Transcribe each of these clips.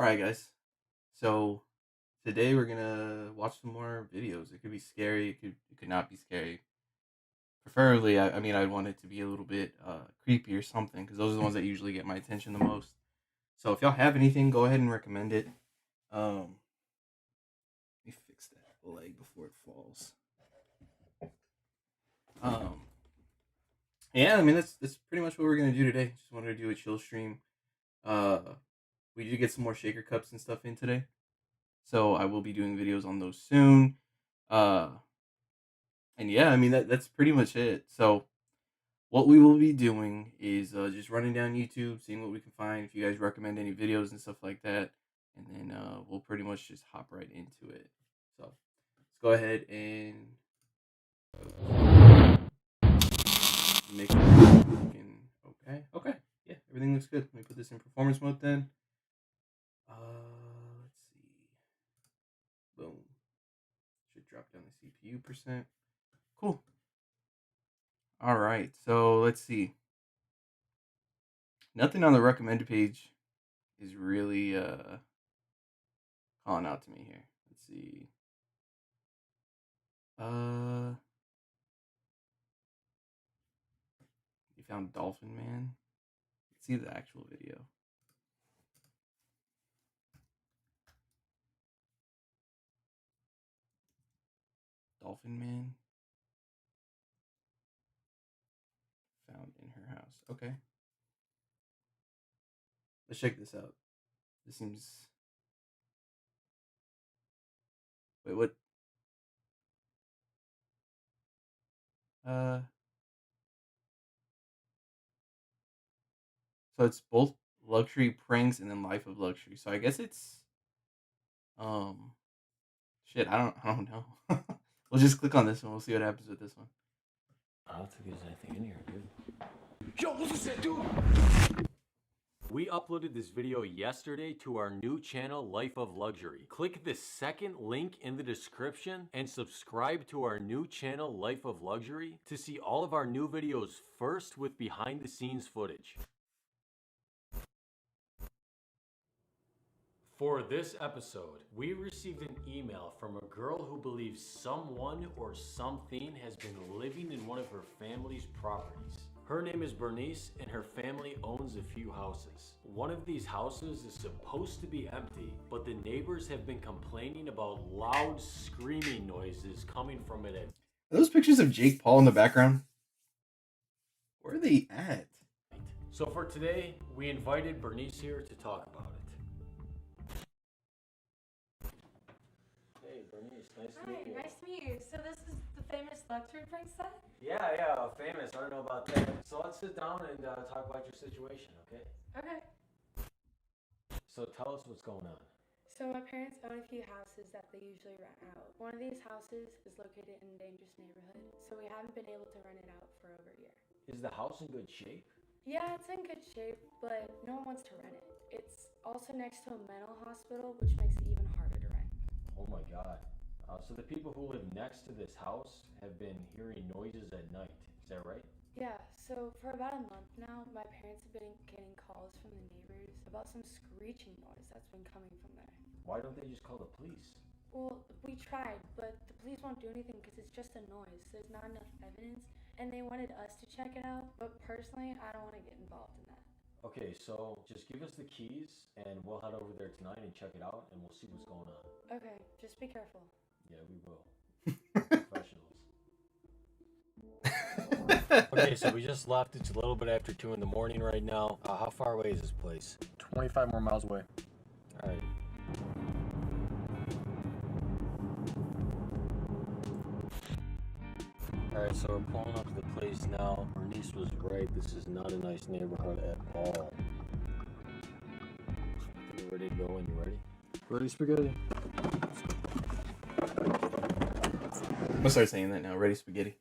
Alright, guys. So today we're gonna watch some more videos. It could be scary, it could not be scary. Preferably, I mean, I'd want it to be a little bit creepy or something, because those are the ones that usually get my attention the most. So if y'all have anything, go ahead and recommend it. Let me fix that leg before it falls. Um, yeah, I mean that's pretty much what we're gonna do today. Just wanted to do a chill stream. Uh, we did get some more shaker cups and stuff in today, so I will be doing videos on those soon. Uh, and yeah, I mean that's pretty much it. So what we will be doing is just running down YouTube, seeing what we can find. If you guys recommend any videos and stuff like that, and then we'll pretty much just hop right into it. So let's go ahead and make sure everything's looking okay. Okay, yeah, everything looks good. Let me put this in performance mode then. Let's see. Boom. Should drop down the CPU percent. Cool. All right, so let's see. Nothing on the recommended page is really calling out to me here. Let's see. You found Dolphin Man. Let's see the actual video. Dolphin Man found in her house. Okay. Let's check this out. This seems. Wait, what? So it's both luxury pranks and then life of luxury. So I guess it's shit, I don't know. We'll just click on this one. We'll see what happens with this one. I don't think there's anything in here, dude. Yo, what was that, dude? We uploaded this video yesterday to our new channel, Life of Luxury. Click the second link in the description and subscribe to our new channel, Life of Luxury, to see all of our new videos first with behind the scenes footage. For this episode, we received an email from a girl who believes someone or something has been living in one of her family's properties. Her name is Bernice, and her family owns a few houses. One of these houses is supposed to be empty, but the neighbors have been complaining about loud screaming noises coming from it. Are those pictures of Jake Paul in the background? Where are they at? So for today, we invited Bernice here to talk about it. Hey Bernice, nice to meet you. Hi, nice to meet you. So this is the famous luxury prank set? Yeah, famous. I don't know about that. So let's sit down and talk about your situation, okay? Okay. So tell us what's going on. So my parents own a few houses that they usually rent out. One of these houses is located in a dangerous neighborhood, so we haven't been able to rent it out for over a year. Is the house in good shape? Yeah, it's in good shape, but no one wants to rent it. It's also next to a mental hospital, which makes it even harder to rent. Oh my god. So the people who live next to this house have been hearing noises at night. Is that right? Yeah, so for about a month now, my parents have been getting calls from the neighbors about some screeching noise that's been coming from there. Why don't they just call the police? Well, we tried, but the police won't do anything because it's just a noise. There's not enough evidence, and they wanted us to check it out, but personally, I don't want to get involved in that. Okay, so just give us the keys and we'll head over there tonight and check it out and we'll see what's going on. Okay, just be careful. Yeah, we will. Professionals. Okay, so we just left. It's a little bit after 2 in the morning right now. How far away is this place? 25 more miles away. All right. Alright, so we're pulling up to the place now. Bernice was right. This is not a nice neighborhood at all. I think we're ready to go when you're ready. Ready, spaghetti? I'm gonna start saying that now. Ready, spaghetti.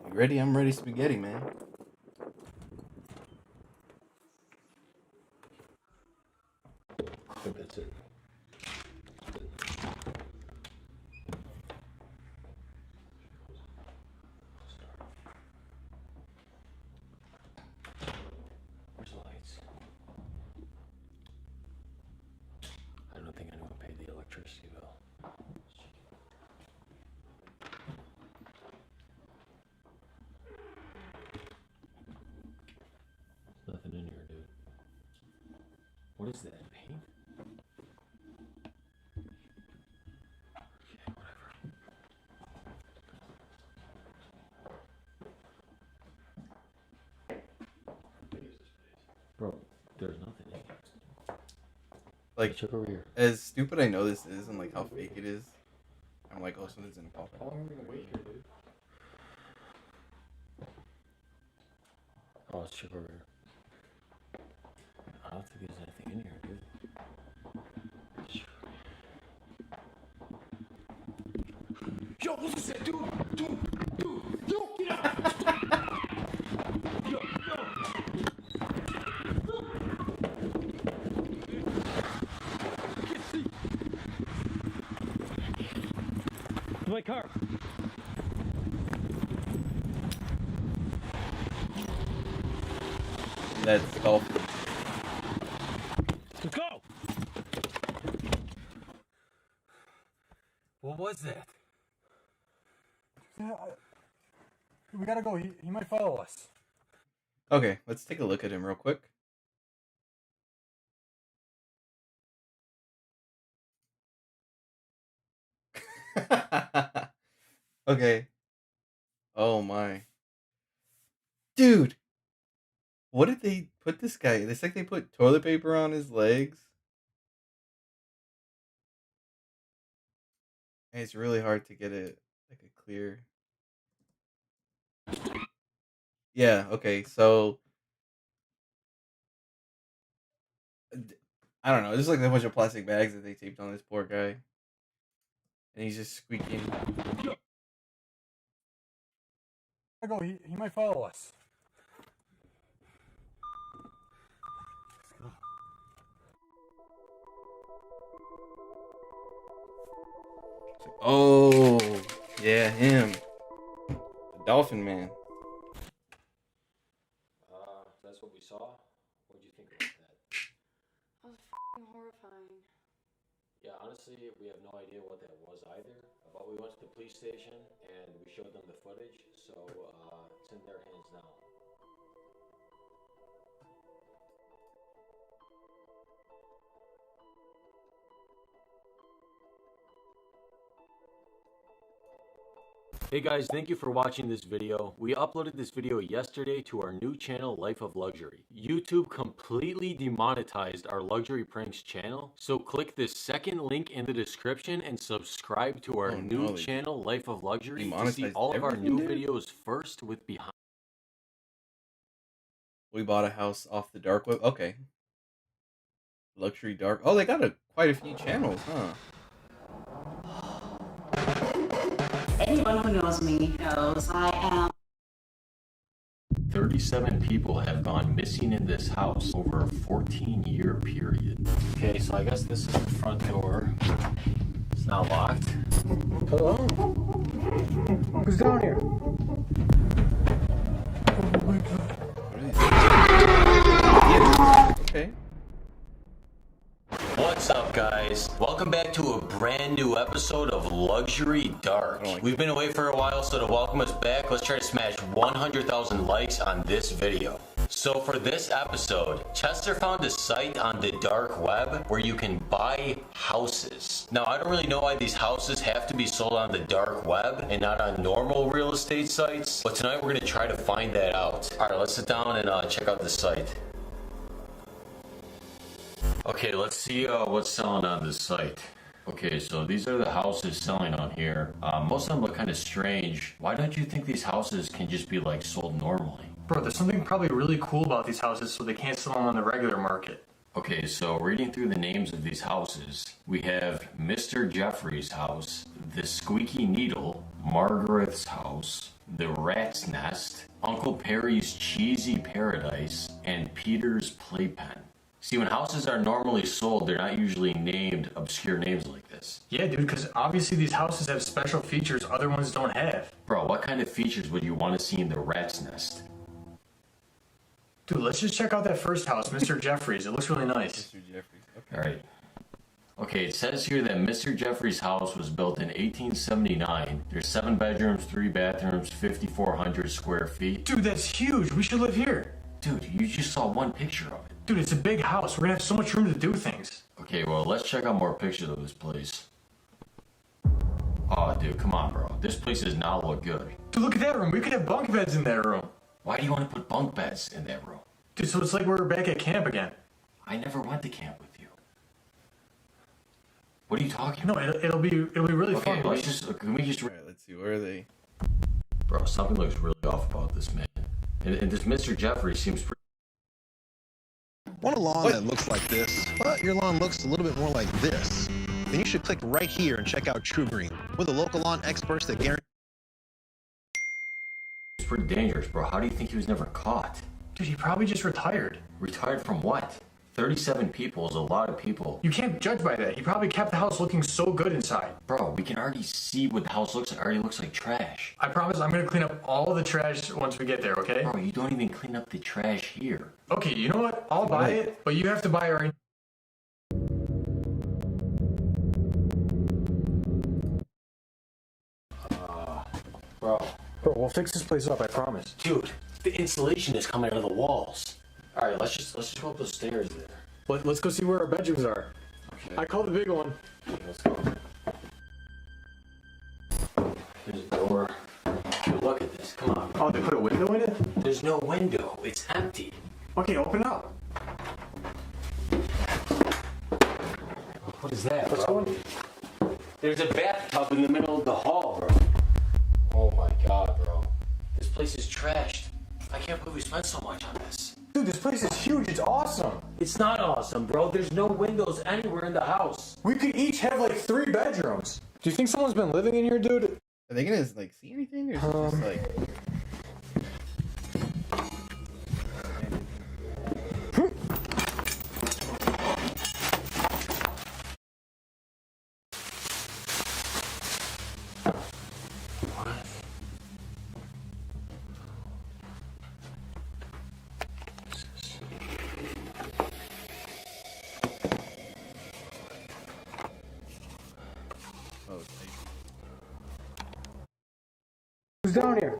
You ready? I'm ready, spaghetti, man. I think that's it. Where's the light? What is that? Paint? Okay, whatever. Bro, there's nothing in here. Like, check over here. as stupid I know this is and like how fake it is, I'm like, oh, something's gonna pop How out. long are we gonna wait here, dude? Oh, let's check over here. I don't think there's anything in here, dude. Yo, what's that, dude? Yo, get out! Yo. My car. That's dolphin. Let's go! What was that? We gotta go. He might follow us. Okay, let's take a look at him real quick. Okay. Oh my. Dude! What did they put this guy? It's like they put toilet paper on his legs. And it's really hard to get it like a clear. Yeah, okay, so I don't know, there's like a bunch of plastic bags that they taped on this poor guy. And he's just squeaking. Go. He might follow us. Oh, yeah, him. The Dolphin Man. That's what we saw. What do you think about that? That was f***ing horrifying. Yeah, honestly, we have no idea what that was either. But we went to the police station and we showed them the footage, so it's in their hands now. Hey guys, thank you for watching this video. We uploaded this video yesterday to our new channel, Life of Luxury. YouTube completely demonetized our Luxury Pranks channel, so click the second link in the description and subscribe to our new channel, Life of Luxury, to see all of our new videos first with behind. We bought a house off the dark web. Okay. Luxury dark. Oh, they got quite a few channels, huh? Anyone who knows me knows I am. 37 people have gone missing in this house over a 14-year period. Okay, so I guess this is the front door. It's not locked. Hello? Who's down here? Oh my god. Okay. What's up, guys? Welcome back to a brand new episode of Luxury Dark. We've been away for a while, so to welcome us back, let's try to smash 100,000 likes on this video. So for this episode, Chester found a site on the dark web where you can buy houses. Now, I don't really know why these houses have to be sold on the dark web and not on normal real estate sites, but tonight we're going to try to find that out. All right, let's sit down and check out the site. Okay, let's see what's selling on this site. Okay, so these are the houses selling on here. Most of them look kind of strange. Why don't you think these houses can just be like sold normally? Bro, there's something probably really cool about these houses, so they can't sell them on the regular market. Okay, so reading through the names of these houses, we have Mr. Jeffrey's house, the Squeaky Needle, Margaret's house, the Rat's Nest, Uncle Perry's Cheesy Paradise, and Peter's Playpen. See, when houses are normally sold, they're not usually named obscure names like this. Yeah, dude, because obviously these houses have special features other ones don't have. Bro, what kind of features would you want to see in the Rat's Nest? Dude, let's just check out that first house, Mr. Jeffrey's. It looks really nice. Mr. Jeffries. Okay. Alright. Okay, it says here that Mr. Jeffrey's house was built in 1879. There's 7 bedrooms, 3 bathrooms, 5,400 square feet. Dude, that's huge. We should live here. Dude, you just saw one picture of it. Dude, it's a big house. We're gonna have so much room to do things. Okay, well, let's check out more pictures of this place. Oh, dude, come on, bro. This place does not look good. Dude, look at that room. We could have bunk beds in that room. Why do you want to put bunk beds in that room? Dude, so it's like we're back at camp again. I never went to camp with you. What are you talking No, about? it'll be really fun. Okay, let's just, can we just... All right, let's see. Where are they? Bro, something looks really off about this man. And this Mr. Jeffrey seems pretty... Want a lawn that looks like this, but your lawn looks a little bit more like this? Then you should click right here and check out True Green. We're the local lawn experts that guarantee... It's pretty dangerous, bro. How do you think he was never caught? Dude, he probably just retired. Retired from what? 37 people is a lot of people. You can't judge by that. He probably kept the house looking so good inside. Bro, we can already see what the house looks like. It already looks like trash. I promise I'm gonna clean up all the trash once we get there, okay? Bro, you don't even clean up the trash here. Okay, you know what? I'll buy it, but you have to buy it right. Bro, We'll fix this place up, I promise. dude, the insulation is coming out of the walls. All right, let's just go up those stairs there. Let's go see where our bedrooms are. Okay. I called the big one. Let's go. There's a door. Dude, look at this. Come on. Oh, they put a window in it? There's no window. It's empty. Okay, open up. What is that, What's bro? going on? There's a bathtub in the middle of the hall, bro. Oh my god, bro. This place is trashed. I can't believe we spent so much on this. Dude, this place is huge. It's awesome. It's not awesome, bro. There's no windows anywhere in the house. We could each have like 3 bedrooms. Do you think someone's been living in here, dude? Are they gonna like see anything, or is it just like? Oh, it's like... Who's down here?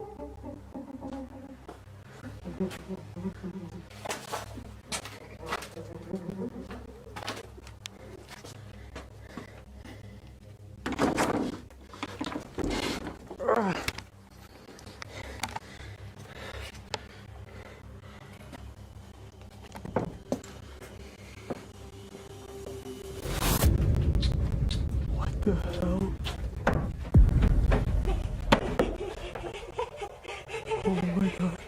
What the hell? Oh my god.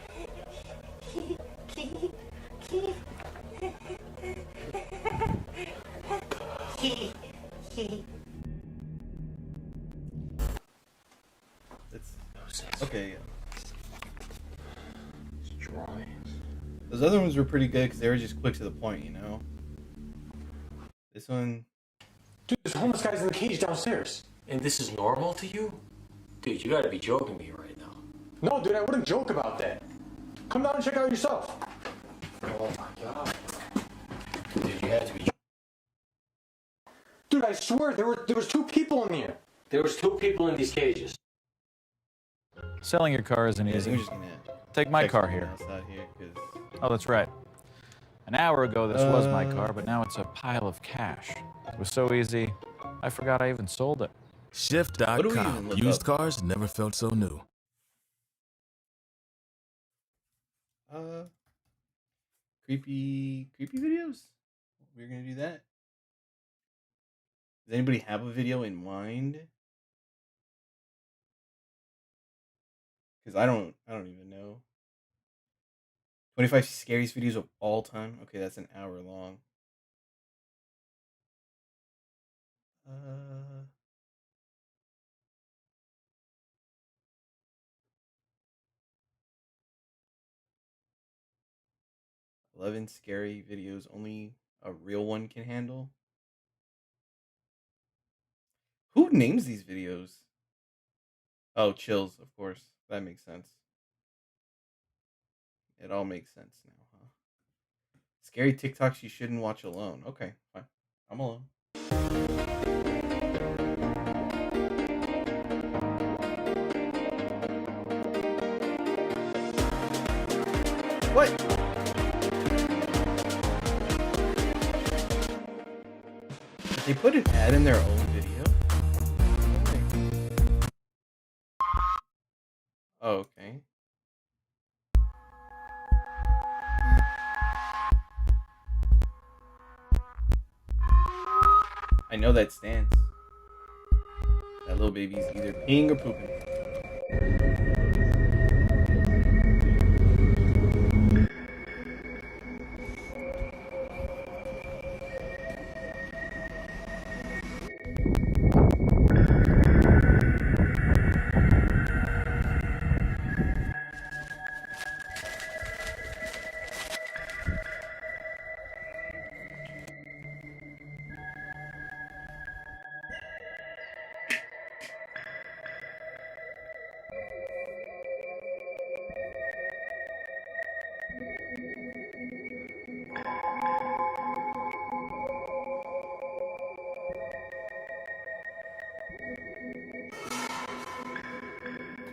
It's okay. Drawings. Those other ones were pretty good because they were just quick to the point, you know. This one, Dude, this homeless guy's in the cage downstairs. And this is normal to you? Dude, you gotta be joking me right now. No, dude, I wouldn't joke about that. Come down and check it out yourself. Oh my god. Dude, you had to be. Dude, I swear there was 2 people in here. There was 2 people in these cages. Selling your car isn't I think easy. we're just gonna Take my check car something here. else out here, 'cause- Oh, that's right. An hour ago, this was my car, but now it's a pile of cash. It was so easy, I forgot I even sold it. What do we even Shift.com. look Used up? cars never felt so new. Creepy videos. We're gonna do that. Does anybody have a video in mind? Because I don't even know. 25 scariest videos of all time. Okay, that's an hour long. 11 scary videos only a real one can handle. Who names these videos? Oh, Chills, of course. That makes sense. It all makes sense now, huh? Scary TikToks you shouldn't watch alone. Okay, fine. I'm alone. What? They put an ad in their own video. Oh, okay. I know that stance. That little baby's either peeing or pooping.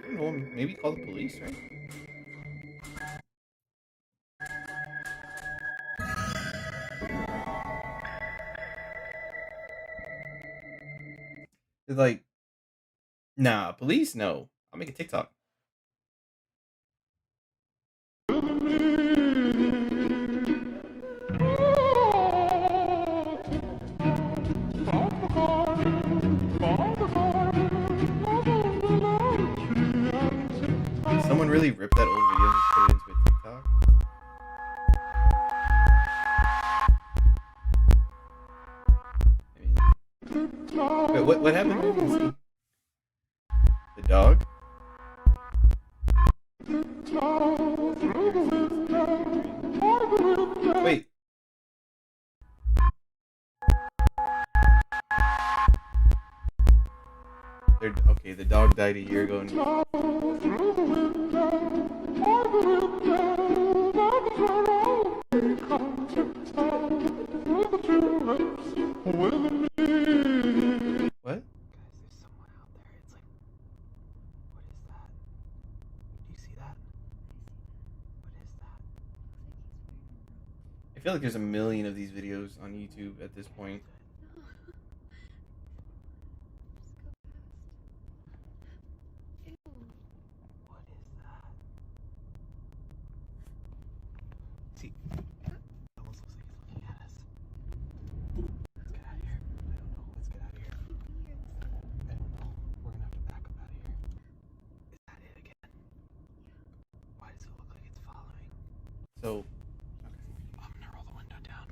I don't know, maybe call the police, right? It's like, nah, police? No. I'll make a TikTok. Did someone really rip that old video and just put it into a TikTok? Wait, what happened? I didn't see. The dog? Wait. Okay, the dog died a year ago. What? I feel like there's a million of these videos on YouTube at this point. See, it almost looks like it's looking at us. Let's get out of here. I don't know. Let's get out of here. I don't know. We're gonna have to back up out of here. Is that it again? Why does it look like it's following? So, I'm gonna roll the window down.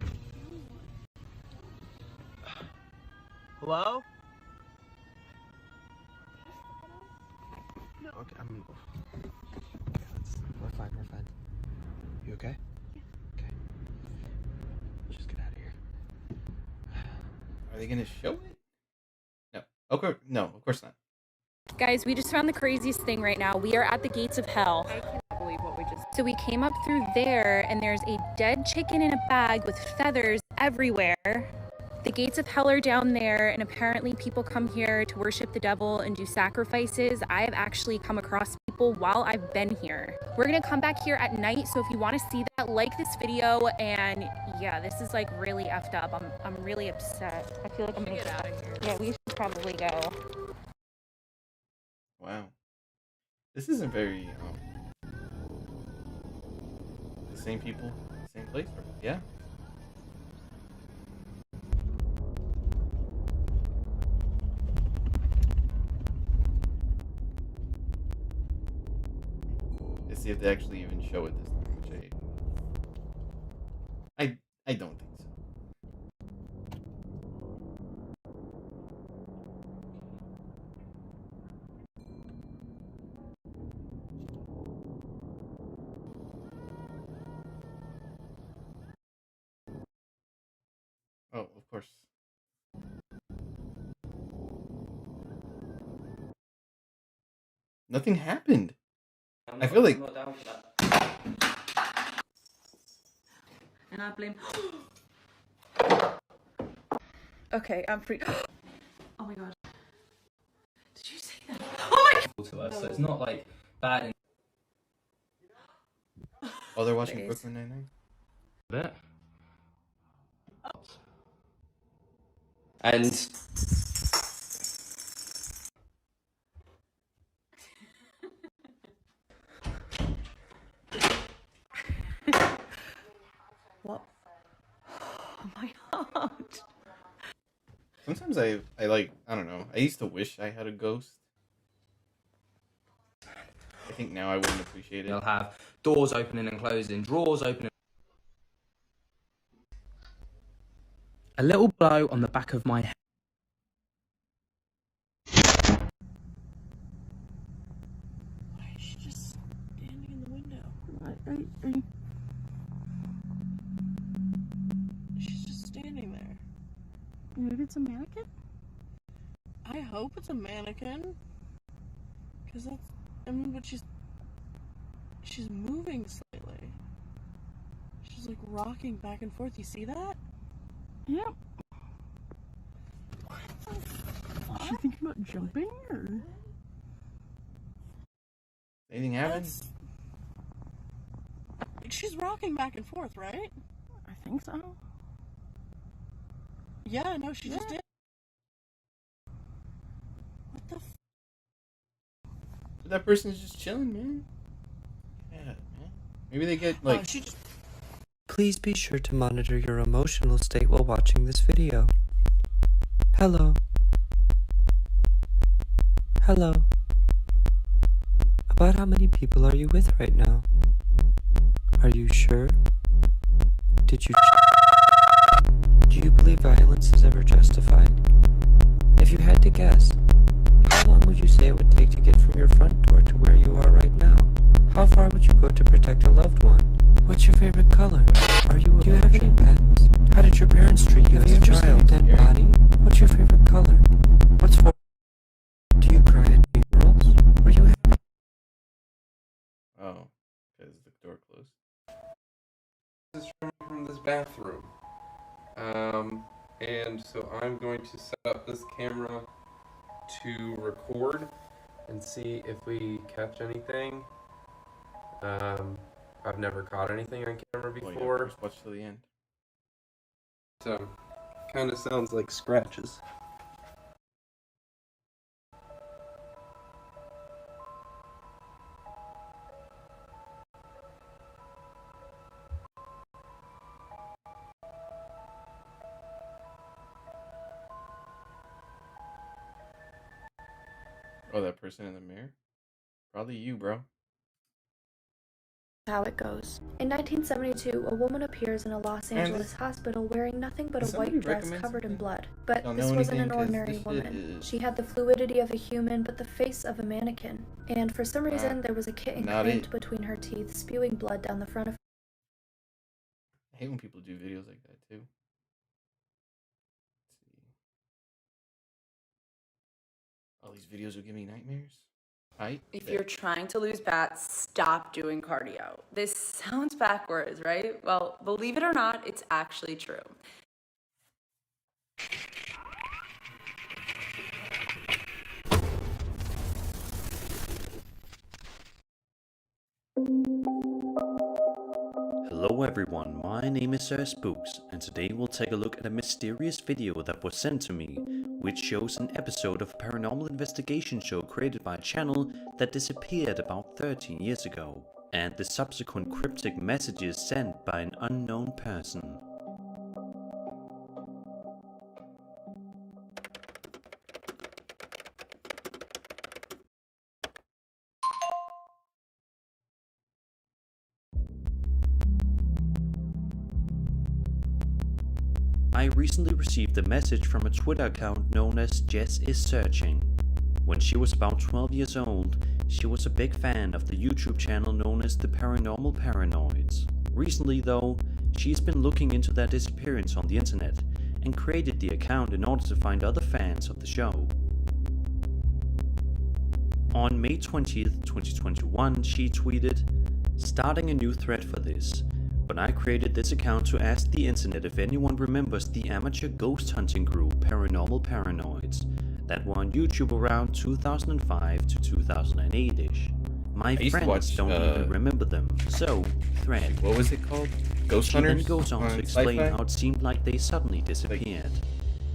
Hello? No. Okay, okay, we're fine, we're fine. You okay? Yeah. Okay. Let's just get out of here. are they gonna show it? No. Okay, no, of course not. Guys, we just found the craziest thing right now. We are at the gates of hell. I can't believe what we just... So we came up through there, and there's a dead chicken in a bag with feathers everywhere. The gates of hell are down there, and apparently people come here to worship the devil and do sacrifices. I have actually come across people while I've been here. We're gonna come back here at night, so if you want to see that, like this video. And yeah, this is like really effed up. I'm really upset. I feel like I'm gonna get out of here. Yeah, we should probably go. Wow. This isn't very, the same people, same place, yeah. Let's see if they actually even show it this time, which I don't think so. Oh, of course. Nothing happened. I feel like... And I blame... Okay, I'm free. Oh my god. Did you say that? Oh my god! To us, so it's not like bad. Oh, they're watching Brooklyn Nine-Nine? Bit. And What? Oh my heart. Sometimes I like, I don't know. I used to wish I had a ghost. I think now I wouldn't appreciate it. You'll have doors opening and closing, drawers opening. A little blow on the back of my head. Why is she just standing in the window? She's just standing there. Maybe it's a mannequin? I hope it's a mannequin. Because that's, I mean, but she's moving slightly. She's like rocking back and forth. You see that? Yep. What the fuck? Is she thinking about jumping or? Anything happen? She's rocking back and forth, right? I think so. Yeah, no, she just did. What the f? That person's just chilling, man. Yeah, man. Maybe they get like. Please be sure to monitor your emotional state while watching this video. Hello. Hello. About how many people are you with right now? Are you sure? Did you Do you believe violence is ever justified? If you had to guess, how long would you say it would take to get from your front door to where you are right now? How far would you go to protect a loved one? What's your favorite color? Do you have any pets? How did your parents treat you as a child? Dead body? What's your favorite color? What's for? Do you cry at funerals? Were you happy? Oh, because the door closed. This is from this bathroom. And so I'm going to set up this camera to record and see if we catch anything. I've never caught anything on camera before. Well, yeah, just watch till the end. So, kind of sounds like scratches. Oh, that person in the mirror? Probably you, bro. How it goes. In 1972, a woman appears in a Los Angeles hospital wearing nothing but a white dress covered in blood. But this wasn't an ordinary woman. She had the fluidity of a human, but the face of a mannequin. And for some reason, there was a kitten clamped between her teeth, spewing blood down the front of her. I hate when people do videos like that, too. All these videos will give me nightmares. If you're trying to lose bats, stop doing cardio. This sounds backwards, right? Well, believe it or not, it's actually true. Hello everyone, my name is Sir Spooks, and today we'll take a look at a mysterious video that was sent to me, which shows an episode of a paranormal investigation show created by a channel that disappeared about 13 years ago, and the subsequent cryptic messages sent by an unknown person. I recently received a message from a Twitter account known as Jess is Searching. When she was about 12 years old, she was a big fan of the YouTube channel known as The Paranormal Paranoids. Recently though, she's been looking into their disappearance on the internet and created the account in order to find other fans of the show. On May 20th, 2021, she tweeted, "Starting a new thread for this. But I created this account to ask the internet if anyone remembers the amateur ghost hunting group Paranormal Paranoids that were on YouTube around 2005 to 2008-ish. My friends don't even remember them, so thread." What was it called? Ghost She Hunters? then goes on to explain Sci-Fi? how it seemed like they suddenly disappeared.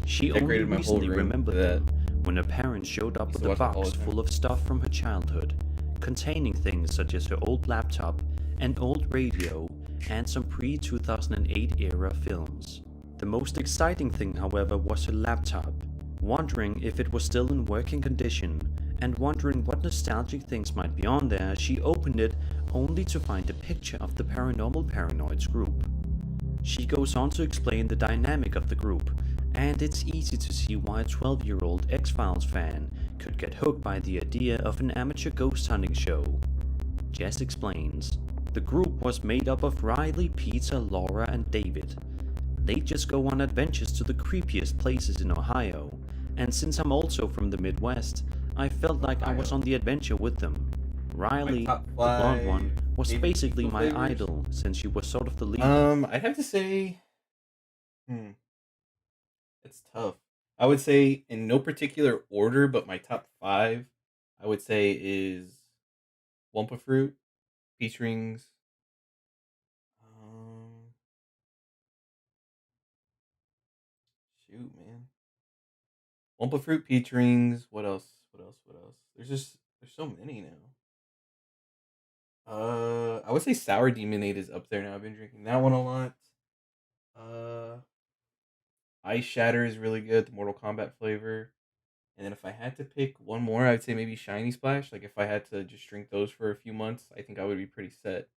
She only decorated my whole recently room remembered for that. them when her parents showed up Used with to a watch it all box the time. full of stuff from her childhood, containing things such as her old laptop, an old radio, and some pre-2008 era films. The most exciting thing, however, was her laptop. Wondering if it was still in working condition, and wondering what nostalgic things might be on there, she opened it only to find a picture of the Paranormal Paranoids group. She goes on to explain the dynamic of the group, and it's easy to see why a 12-year-old X-Files fan could get hooked by the idea of an amateur ghost hunting show. Jess explains, the group was made up of Riley, Peter, Laura, and David. They just go on adventures to the creepiest places in Ohio, and since I'm also from the Midwest, I felt like I was on the adventure with them. Riley, the blonde one, was basically my idol since she was sort of the lead. I'd have to say, it's tough. I would say in no particular order, but my top 5, I would say is Wumpa Fruit, Peach Rings. Shoot, man. Wumpa Fruit, Peach Rings. What else? There's so many now. I would say Sour Demonade is up there now. I've been drinking that one a lot. Ice Shatter is really good, the Mortal Kombat flavor. And then if I had to pick one more, I would say maybe Shiny Splash. Like if I had to just drink those for a few months, I think I would be pretty set.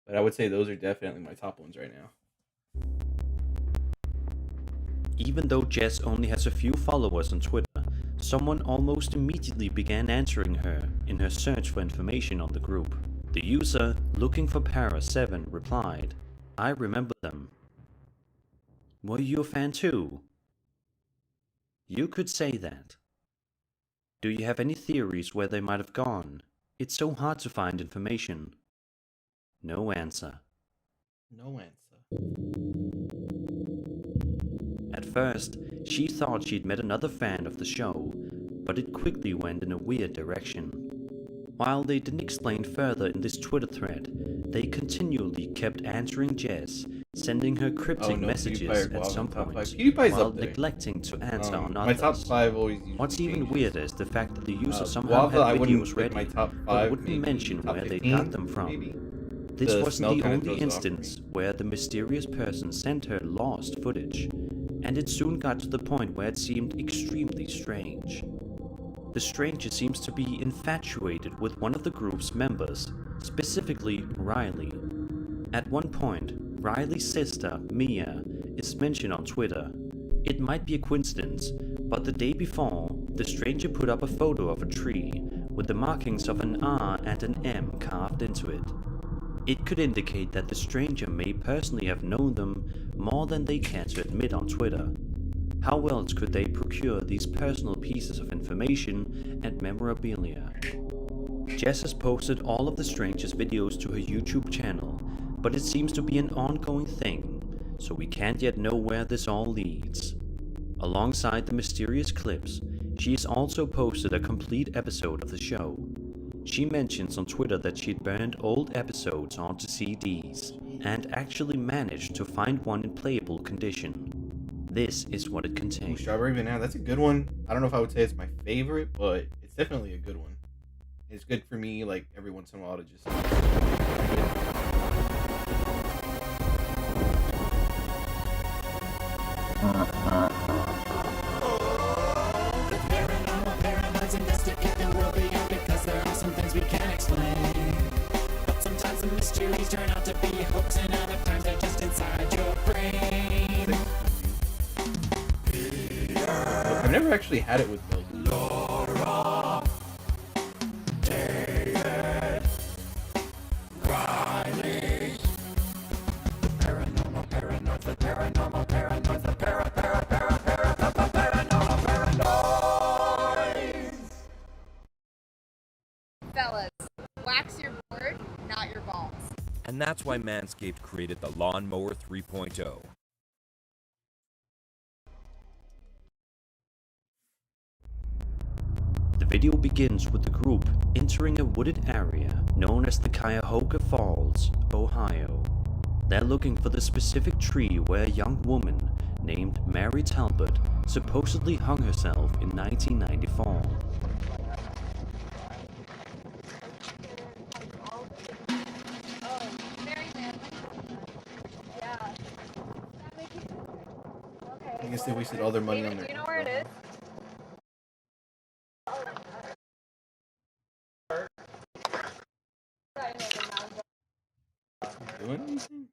But I would say those are definitely my top ones right now. Even though Jess only has a few followers on Twitter, someone almost immediately began answering her in her search for information on the group. The user, looking for Para7, replied, I remember them. Were you a fan too? You could say that. Do you have any theories where they might have gone? It's so hard to find information. No answer. No answer. At first, she thought she'd met another fan of the show, but it quickly went in a weird direction. While they didn't explain further in this Twitter thread, they continually kept answering Jess, sending her cryptic messages at some point, while neglecting to answer on others. My top 5 always usually What's even changes. weirder is the fact that the user somehow had videos ready, but wouldn't mention where they got them from. This wasn't the only instance where the mysterious person sent her lost footage, and it soon got to the point where it seemed extremely strange. The stranger seems to be infatuated with one of the group's members, specifically Riley. At one point, Riley's sister, Mia, is mentioned on Twitter. It might be a coincidence, but the day before, the stranger put up a photo of a tree with the markings of an R and an M carved into it. It could indicate that the stranger may personally have known them more than they care to admit on Twitter. How else could they procure these personal pieces of information and memorabilia? Jess has posted all of the stranger's videos to her YouTube channel, but it seems to be an ongoing thing, so we can't yet know where this all leads. Alongside the mysterious clips, she has also posted a complete episode of the show. She mentions on Twitter that she'd burned old episodes onto CDs, and actually managed to find one in playable condition. This is what it contains. Strawberry Banana, that's a good one. I don't know if I would say it's my favorite, but it's definitely a good one. It's good for me, like, every once in a while to just... Investigate the world beyond, because there are some things we can't explain. But sometimes the mysteries turn out to be a hoax, and other times they're just inside your brain. I've never actually had it with milk. Laura, David, Riley, the paranormal paranoid, the paranormal paranoid, the paranormal paranoid. Fellas, wax your board, not your balls. And that's why Manscaped created the Lawnmower 3.0. The video begins with the group entering a wooded area known as the Cuyahoga Falls, Ohio. They're looking for the specific tree where a young woman named Mary Talbot supposedly hung herself in 1994. I guess they wasted all their money on their. Do you know where it is? Doing anything?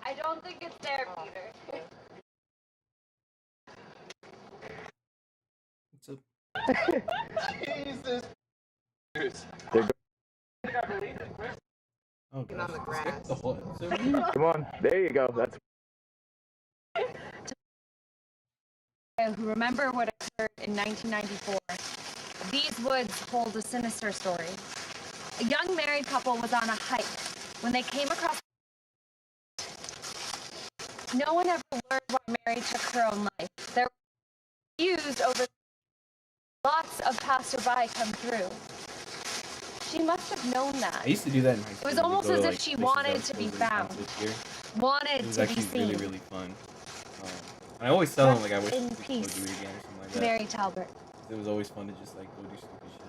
I don't think it's there, Peter. What's up? Jesus. Oh, On the grass. Come on, there you go. That's. Who remember what occurred in 1994, these woods hold a sinister story. A young married couple was on a hike when they came across. No one ever learned why Mary took her own life. There were views over. Lots of passerby come through. She must have known that. I used to do that in high school. It was almost Go to, as if like, she places wanted that to be was really found. haunted here. Wanted It was to be actually seen. really fun. And I always tell them like I wish In we could go peace, do it again or something like that. Mary Talbot. It was always fun to just like go do stupid shit.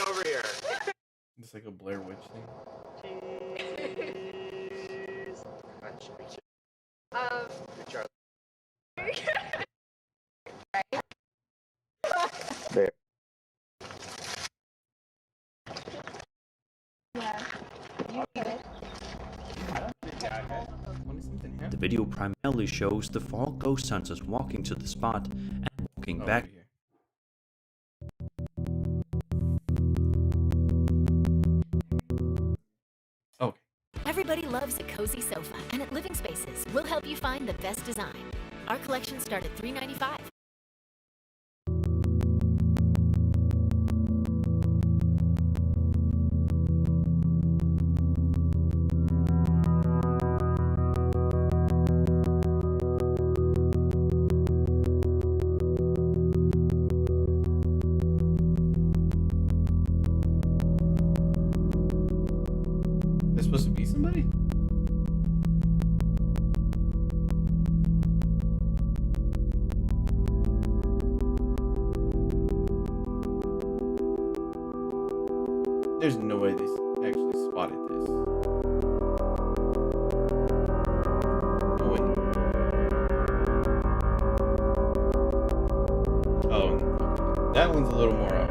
Over here. It's like a Blair Witch thing. Charlie. There. The video primarily shows the four ghost hunters walking to the spot and walking back. Everybody loves a cozy sofa, and at Living Spaces, we'll help you find the best design. Our collection starts at $395. There's supposed to be somebody? There's no way they actually spotted this. No way. Oh, okay. That one's a little more obvious.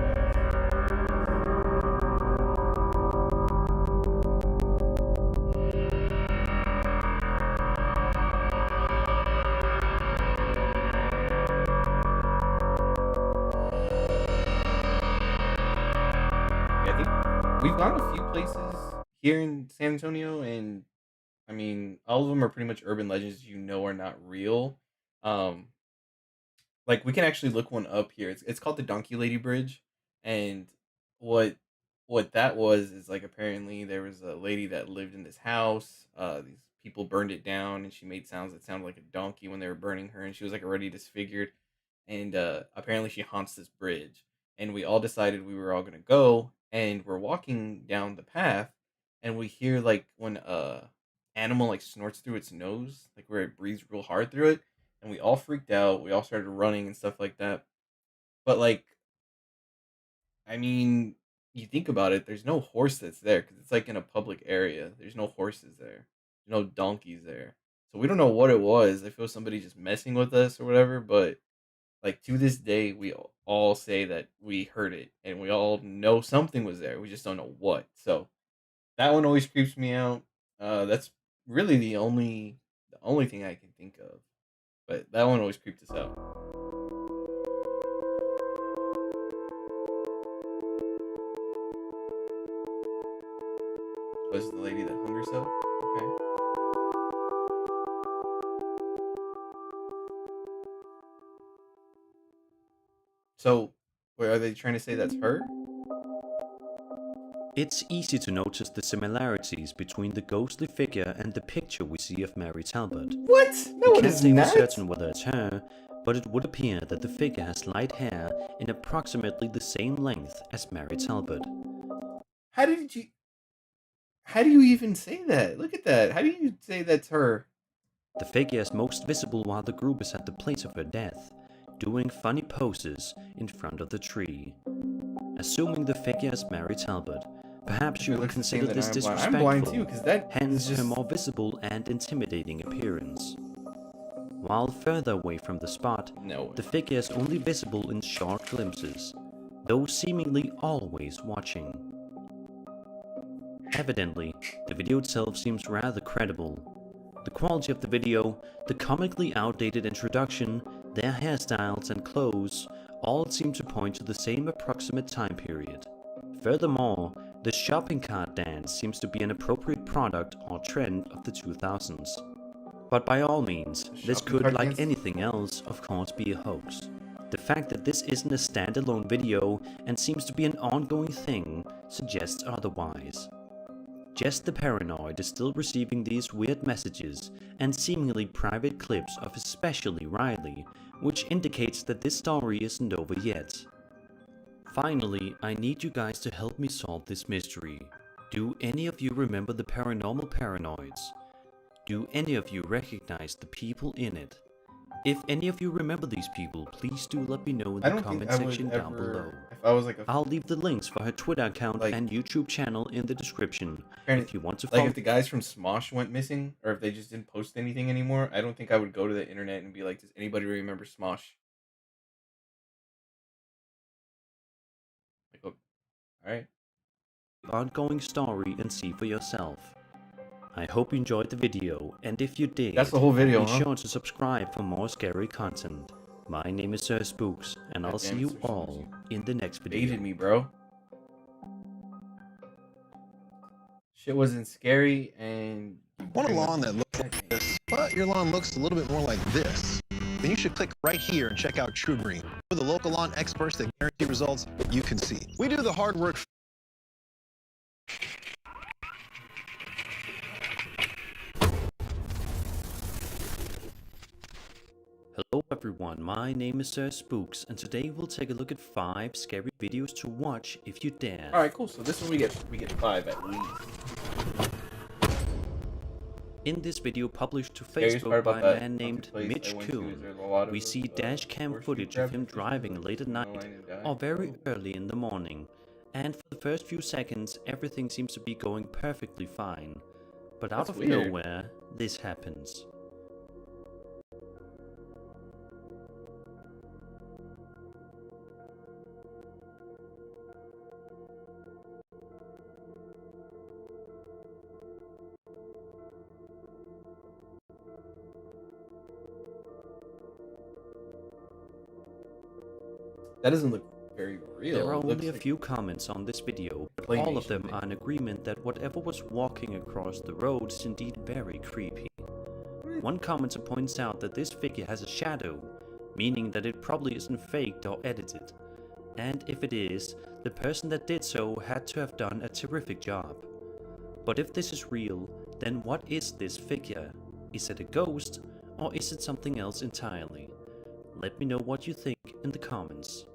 We've gone a few places here in San Antonio, and I mean, all of them are pretty much urban legends you know are not real. Like we can actually look one up here. It's called the Donkey Lady Bridge, and what what that was is like apparently there was a lady that lived in this house. These people burned it down, and she made sounds that sounded like a donkey when they were burning her, and she was like already disfigured. And apparently she haunts this bridge, and we all decided we were all gonna go, and we're walking down the path, and we hear like when animal like snorts through its nose, like where it breathes real hard through it, and we all freaked out. We all started running and stuff like that. But like, I mean, you think about it, there's no horse that's there because it's like in a public area. There's no horses there, no donkeys there. So we don't know what it was. I feel somebody just messing with us or whatever. But like to this day, we all say that we heard it, and we all know something was there. We just don't know what. So that one always creeps me out. That's really the only thing I can think of. But that one always creeped us out. Was the lady that hung herself? Okay. So, wait, are they trying to say that's her? It's easy to notice the similarities between the ghostly figure and the picture we see of Mary Talbot. What? No, we it can't is say not. for certain whether it's her, but it would appear that the figure has light hair in approximately the same length as Mary Talbot. How do you even say that? Look at that. How do you say that's her? The figure is most visible while the group is at the place of her death, doing funny poses in front of the tree. Assuming the figure is Mary Talbot, perhaps you would consider this disrespectful, I'm blind too, because that hence just... her more visible and intimidating appearance. While further away from the spot, the figure is only visible in short glimpses, though seemingly always watching. Evidently, the video itself seems rather credible. The quality of the video, the comically outdated introduction, their hairstyles and clothes all seem to point to the same approximate time period. Furthermore, the shopping cart dance seems to be an appropriate product or trend of the 2000s. But by all means, this could, like anything else, of course be a hoax. The fact that this isn't a standalone video and seems to be an ongoing thing suggests otherwise. Jess the Paranoid is still receiving these weird messages and seemingly private clips of especially Riley, which indicates that this story isn't over yet. Finally, I need you guys to help me solve this mystery. Do any of you remember the paranormal paranoids? Do any of you recognize the people in it? If any of you remember these people, please do let me know in the comment section down below. I'll leave the links for her Twitter account and YouTube channel in the description if you want to follow. Like if the guys from Smosh went missing, or if they just didn't post anything anymore, I don't think I would go to the internet and be like, does anybody remember Smosh? Like, oh, alright. Ongoing story and see for yourself. I hope you enjoyed the video, and if you did, that's the whole video, be sure to subscribe for more scary content. My name is Sir Spooks, and I'll see you all in the next video. Baited me, bro. Shit wasn't scary, and... Want a lawn that looks like this, but your lawn looks a little bit more like this? Then you should click right here and check out True Green. We're the local lawn experts that guarantee results you can see. We do the hard work. Hello everyone, my name is Sir Spooks, and today we'll take a look at 5 scary videos to watch if you dare. Alright, cool. So this one we get 5 at least. In this video published to Facebook by a man named Mitch Kuhn, we see dash cam footage of him driving late at night or very early in the morning, and for the first few seconds everything seems to be going perfectly fine. But out of nowhere, this happens. That doesn't look very real. There are only a few comments on this video, but all of them are in agreement that whatever was walking across the road is indeed very creepy. One commenter points out that this figure has a shadow, meaning that it probably isn't faked or edited. And if it is, the person that did so had to have done a terrific job. But if this is real, then what is this figure? Is it a ghost, or is it something else entirely? Let me know what you think in the comments.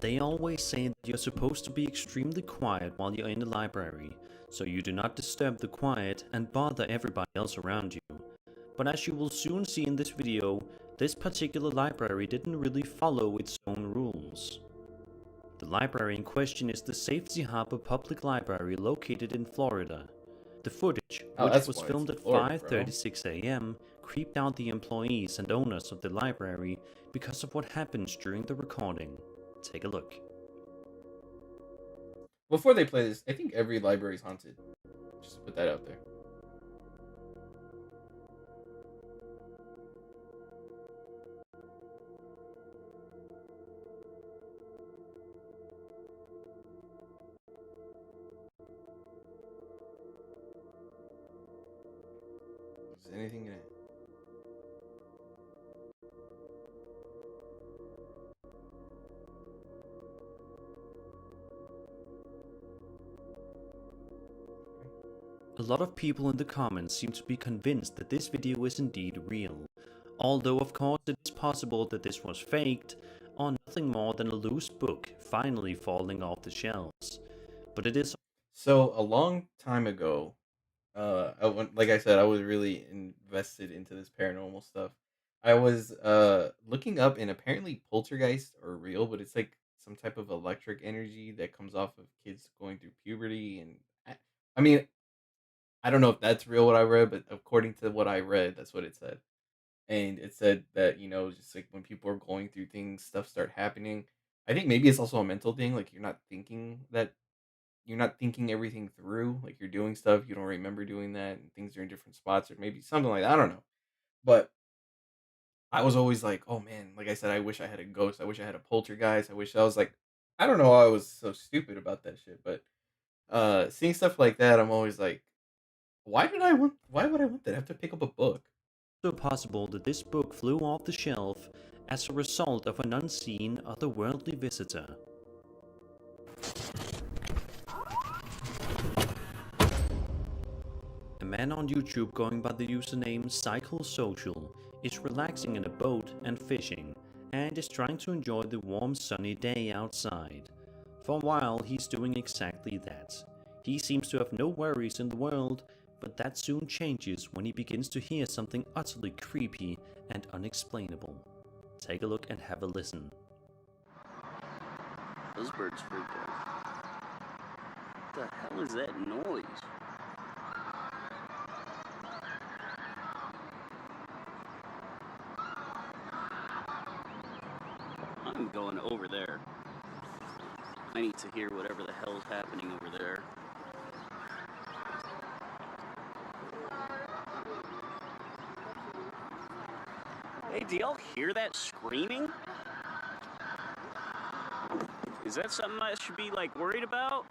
They always say that you're supposed to be extremely quiet while you're in the library, so you do not disturb the quiet and bother everybody else around you. But as you will soon see in this video, this particular library didn't really follow its own rules. The library in question is the Safety Harbor Public Library located in Florida. The footage, which was filmed at 5:36 a.m., creeped out the employees and owners of the library because of what happens during the recording. Take a look. Before they play this, I think every library is haunted. Just to put that out there. Is there anything in it? A lot of people in the comments seem to be convinced that this video is indeed real, although of course it is possible that this was faked, or nothing more than a loose book finally falling off the shelves. But it is... So a long time ago, like I said, I was really invested into this paranormal stuff. I was looking up, and apparently poltergeists are real, but it's like some type of electric energy that comes off of kids going through puberty. And I mean, I don't know if that's real what I read, but according to what I read, that's what it said. And it said that, just like when people are going through things, stuff start happening. I think maybe it's also a mental thing, like you're not thinking everything through, like you're doing stuff you don't remember doing that, and things are in different spots, or maybe something like that. I don't know. But I was always like, oh man, like I said, I wish I had a ghost. I wish I had a poltergeist. I wish I was like, I don't know why I was so stupid about that shit. But seeing stuff like that, I'm always like, why would I want that? I have to pick up a book. So possible that this book flew off the shelf as a result of an unseen otherworldly visitor. A man on YouTube going by the username CycleSocial is relaxing in a boat and fishing, and is trying to enjoy the warm sunny day outside. For a while he's doing exactly that. He seems to have no worries in the world, but that soon changes when he begins to hear something utterly creepy and unexplainable. Take a look and have a listen. Those birds freaked out. What the hell is that noise? I'm going over there. I need to hear whatever the hell's happening over there. Hey, do y'all hear that screaming? Is that something I should be, like, worried about?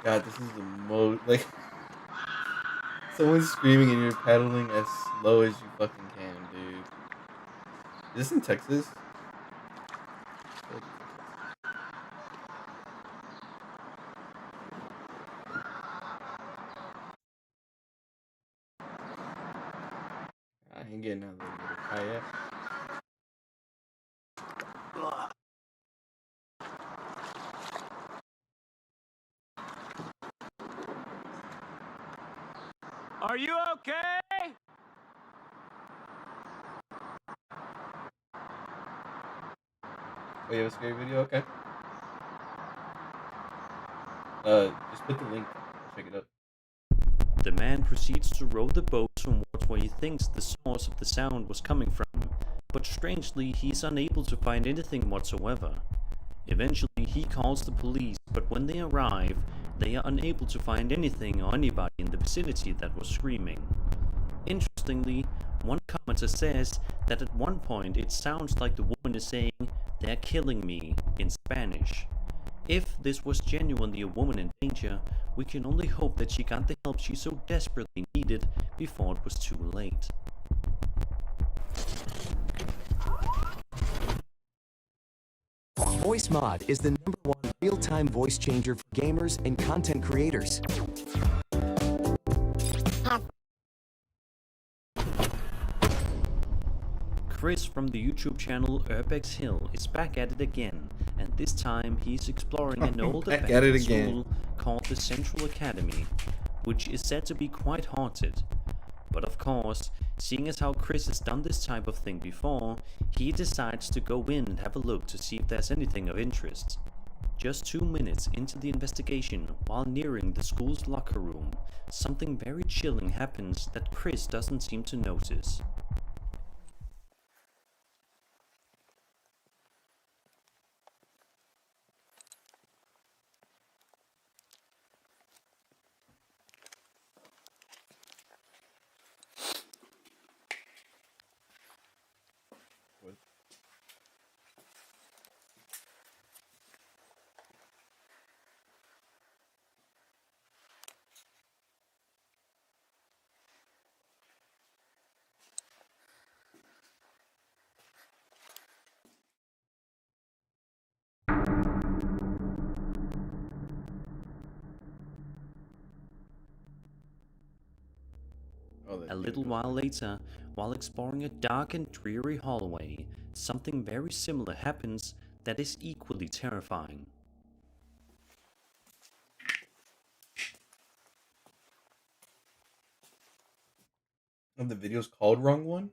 God, this is the most, like, someone's screaming and you're paddling as slow as you fucking can, dude. Is this in Texas? I ain't getting out of the kayak. Are you okay? Oh, you have a scary video? Okay. Just put the link. I'll check it out. The man proceeds to row the boat towards where he thinks the source of the sound was coming from, but strangely he's unable to find anything whatsoever. Eventually he calls the police, but when they arrive, they are unable to find anything or anybody in the vicinity that was screaming. Interestingly, one commenter says that at one point it sounds like the woman is saying, "They're killing me," in Spanish. If this was genuinely a woman in danger, we can only hope that she got the help she so desperately needed before it was too late. VoiceMod is the #1 real-time voice changer for gamers and content creators. Chris from the YouTube channel Urbex Hill is back at it again, and this time he's exploring an old abandoned school called the Central Academy, which is said to be quite haunted. But of course, seeing as how Chris has done this type of thing before, he decides to go in and have a look to see if there's anything of interest. Just 2 minutes into the investigation, while nearing the school's locker room, something very chilling happens that Chris doesn't seem to notice. A little while later, while exploring a dark and dreary hallway, something very similar happens that is equally terrifying. Oh, the video's called Wrong One?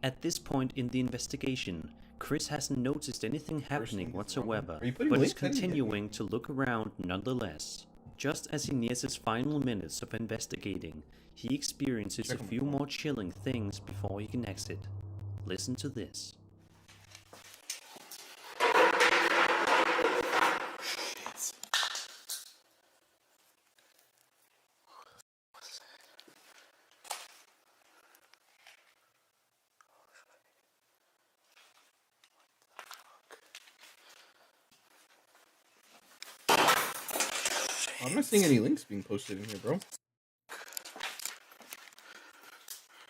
At this point in the investigation, Chris hasn't noticed anything happening whatsoever, Are you putting but is links? I didn't get continuing to look around nonetheless. Just as he nears his final minutes of investigating, he experiences a few more chilling things before he can exit. Listen to this. I'm not seeing any links being posted in here, bro.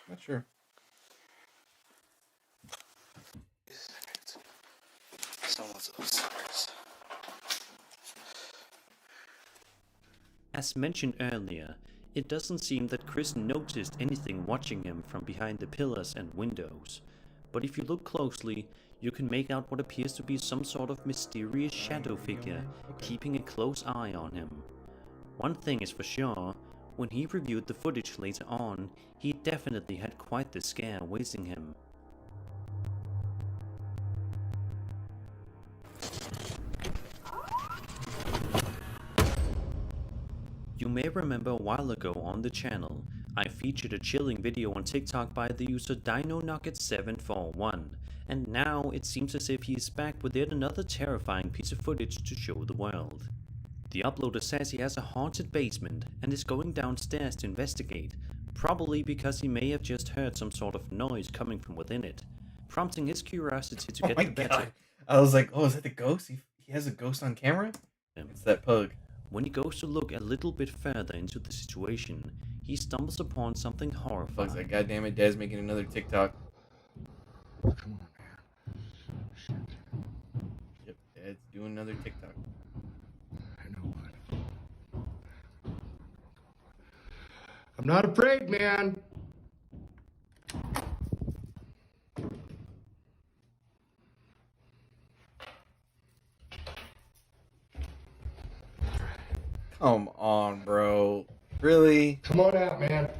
Not sure. Someone's upstairs. As mentioned earlier, it doesn't seem that Chris noticed anything watching him from behind the pillars and windows. But if you look closely, you can make out what appears to be some sort of mysterious shadow figure keeping a close eye on him. One thing is for sure, when he reviewed the footage later on, he definitely had quite the scare awaiting him. You may remember a while ago on the channel, I featured a chilling video on TikTok by the user DinoNugget741, and now it seems as if he is back with yet another terrifying piece of footage to show the world. The uploader says he has a haunted basement and is going downstairs to investigate, probably because he may have just heard some sort of noise coming from within it, prompting his curiosity to get the better. I was like, oh, is that the ghost? He has a ghost on camera? It's that pug. When he goes to look a little bit further into the situation, he stumbles upon something horrifying. Pug's like, God damn it, Dad's making another TikTok. Come on, man. Shit. Yep, Dad's doing another TikTok. I know what. I'm not afraid, man. Come on, bro. Really? Come on out, man.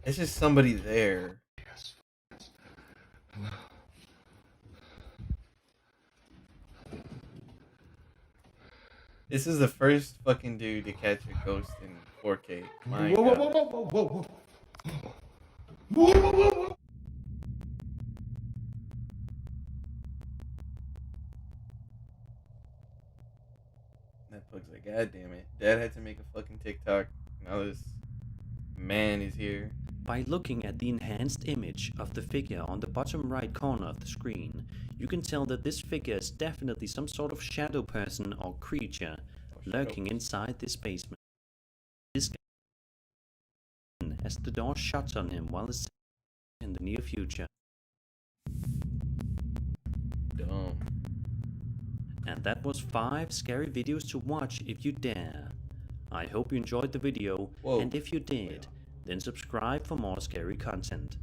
It's just somebody there. Yes. This is the first fucking dude to catch a ghost in 4K. My Whoa, whoa, God. whoa, whoa, whoa, whoa, whoa. Whoa, whoa, whoa, whoa. That pug's like, God damn it. Dad had to make a fucking TikTok. Now this man is here. By looking at the enhanced image of the figure on the bottom right corner of the screen, you can tell that this figure is definitely some sort of shadow person or creature lurking inside this basement. This guy, as the door shuts on him while it's in the near future. Dumb. And that was 5 scary videos to watch if you dare. I hope you enjoyed the video, and if you did, then subscribe for more scary content.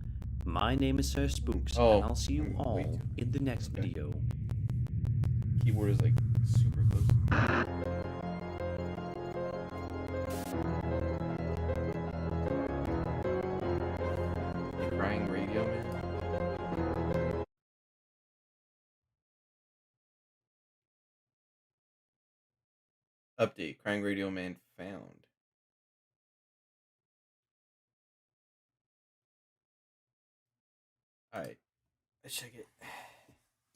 My name is Sir Spooks, and I'll see you all in the next video. Keyboard is like super close. The crying radio man. Update, crying radio man found. Alright, let's check it.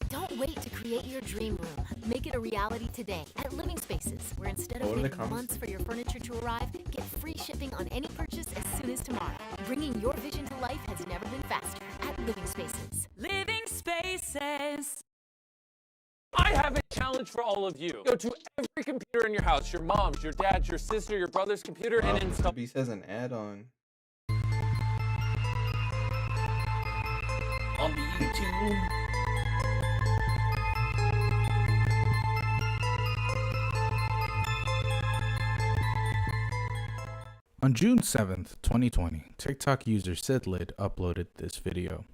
Don't wait to create your dream room. Make it a reality today at Living Spaces, where instead of waiting months for your furniture to arrive, get free shipping on any purchase as soon as tomorrow. Bringing your vision to life has never been faster at Living Spaces. Living challenge for all of you. Go to every computer in your house, your mom's, your dad's, your sister, your brother's computer, and install. Beast has an add-on. On the YouTube. On June 7th, 2020, TikTok user SidLid uploaded this video.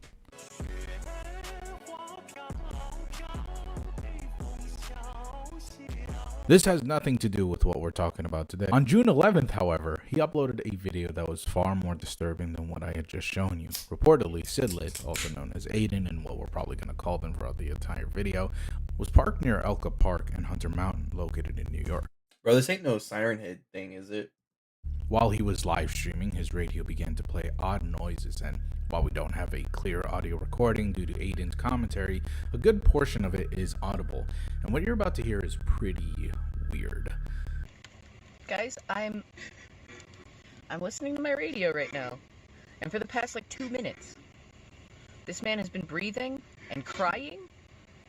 This has nothing to do with what we're talking about today. On June 11th, however, he uploaded a video that was far more disturbing than what I had just shown you. Reportedly, SidLid, also known as Aiden and what we're probably going to call them throughout the entire video, was parked near Elka Park and Hunter Mountain, located in New York. Bro, this ain't no Siren Head thing, is it? While he was live streaming, his radio began to play odd noises, and while we don't have a clear audio recording due to Aiden's commentary, a good portion of it is audible, and what you're about to hear is pretty weird. Guys, I'm listening to my radio right now, and for the past like 2 minutes, this man has been breathing and crying,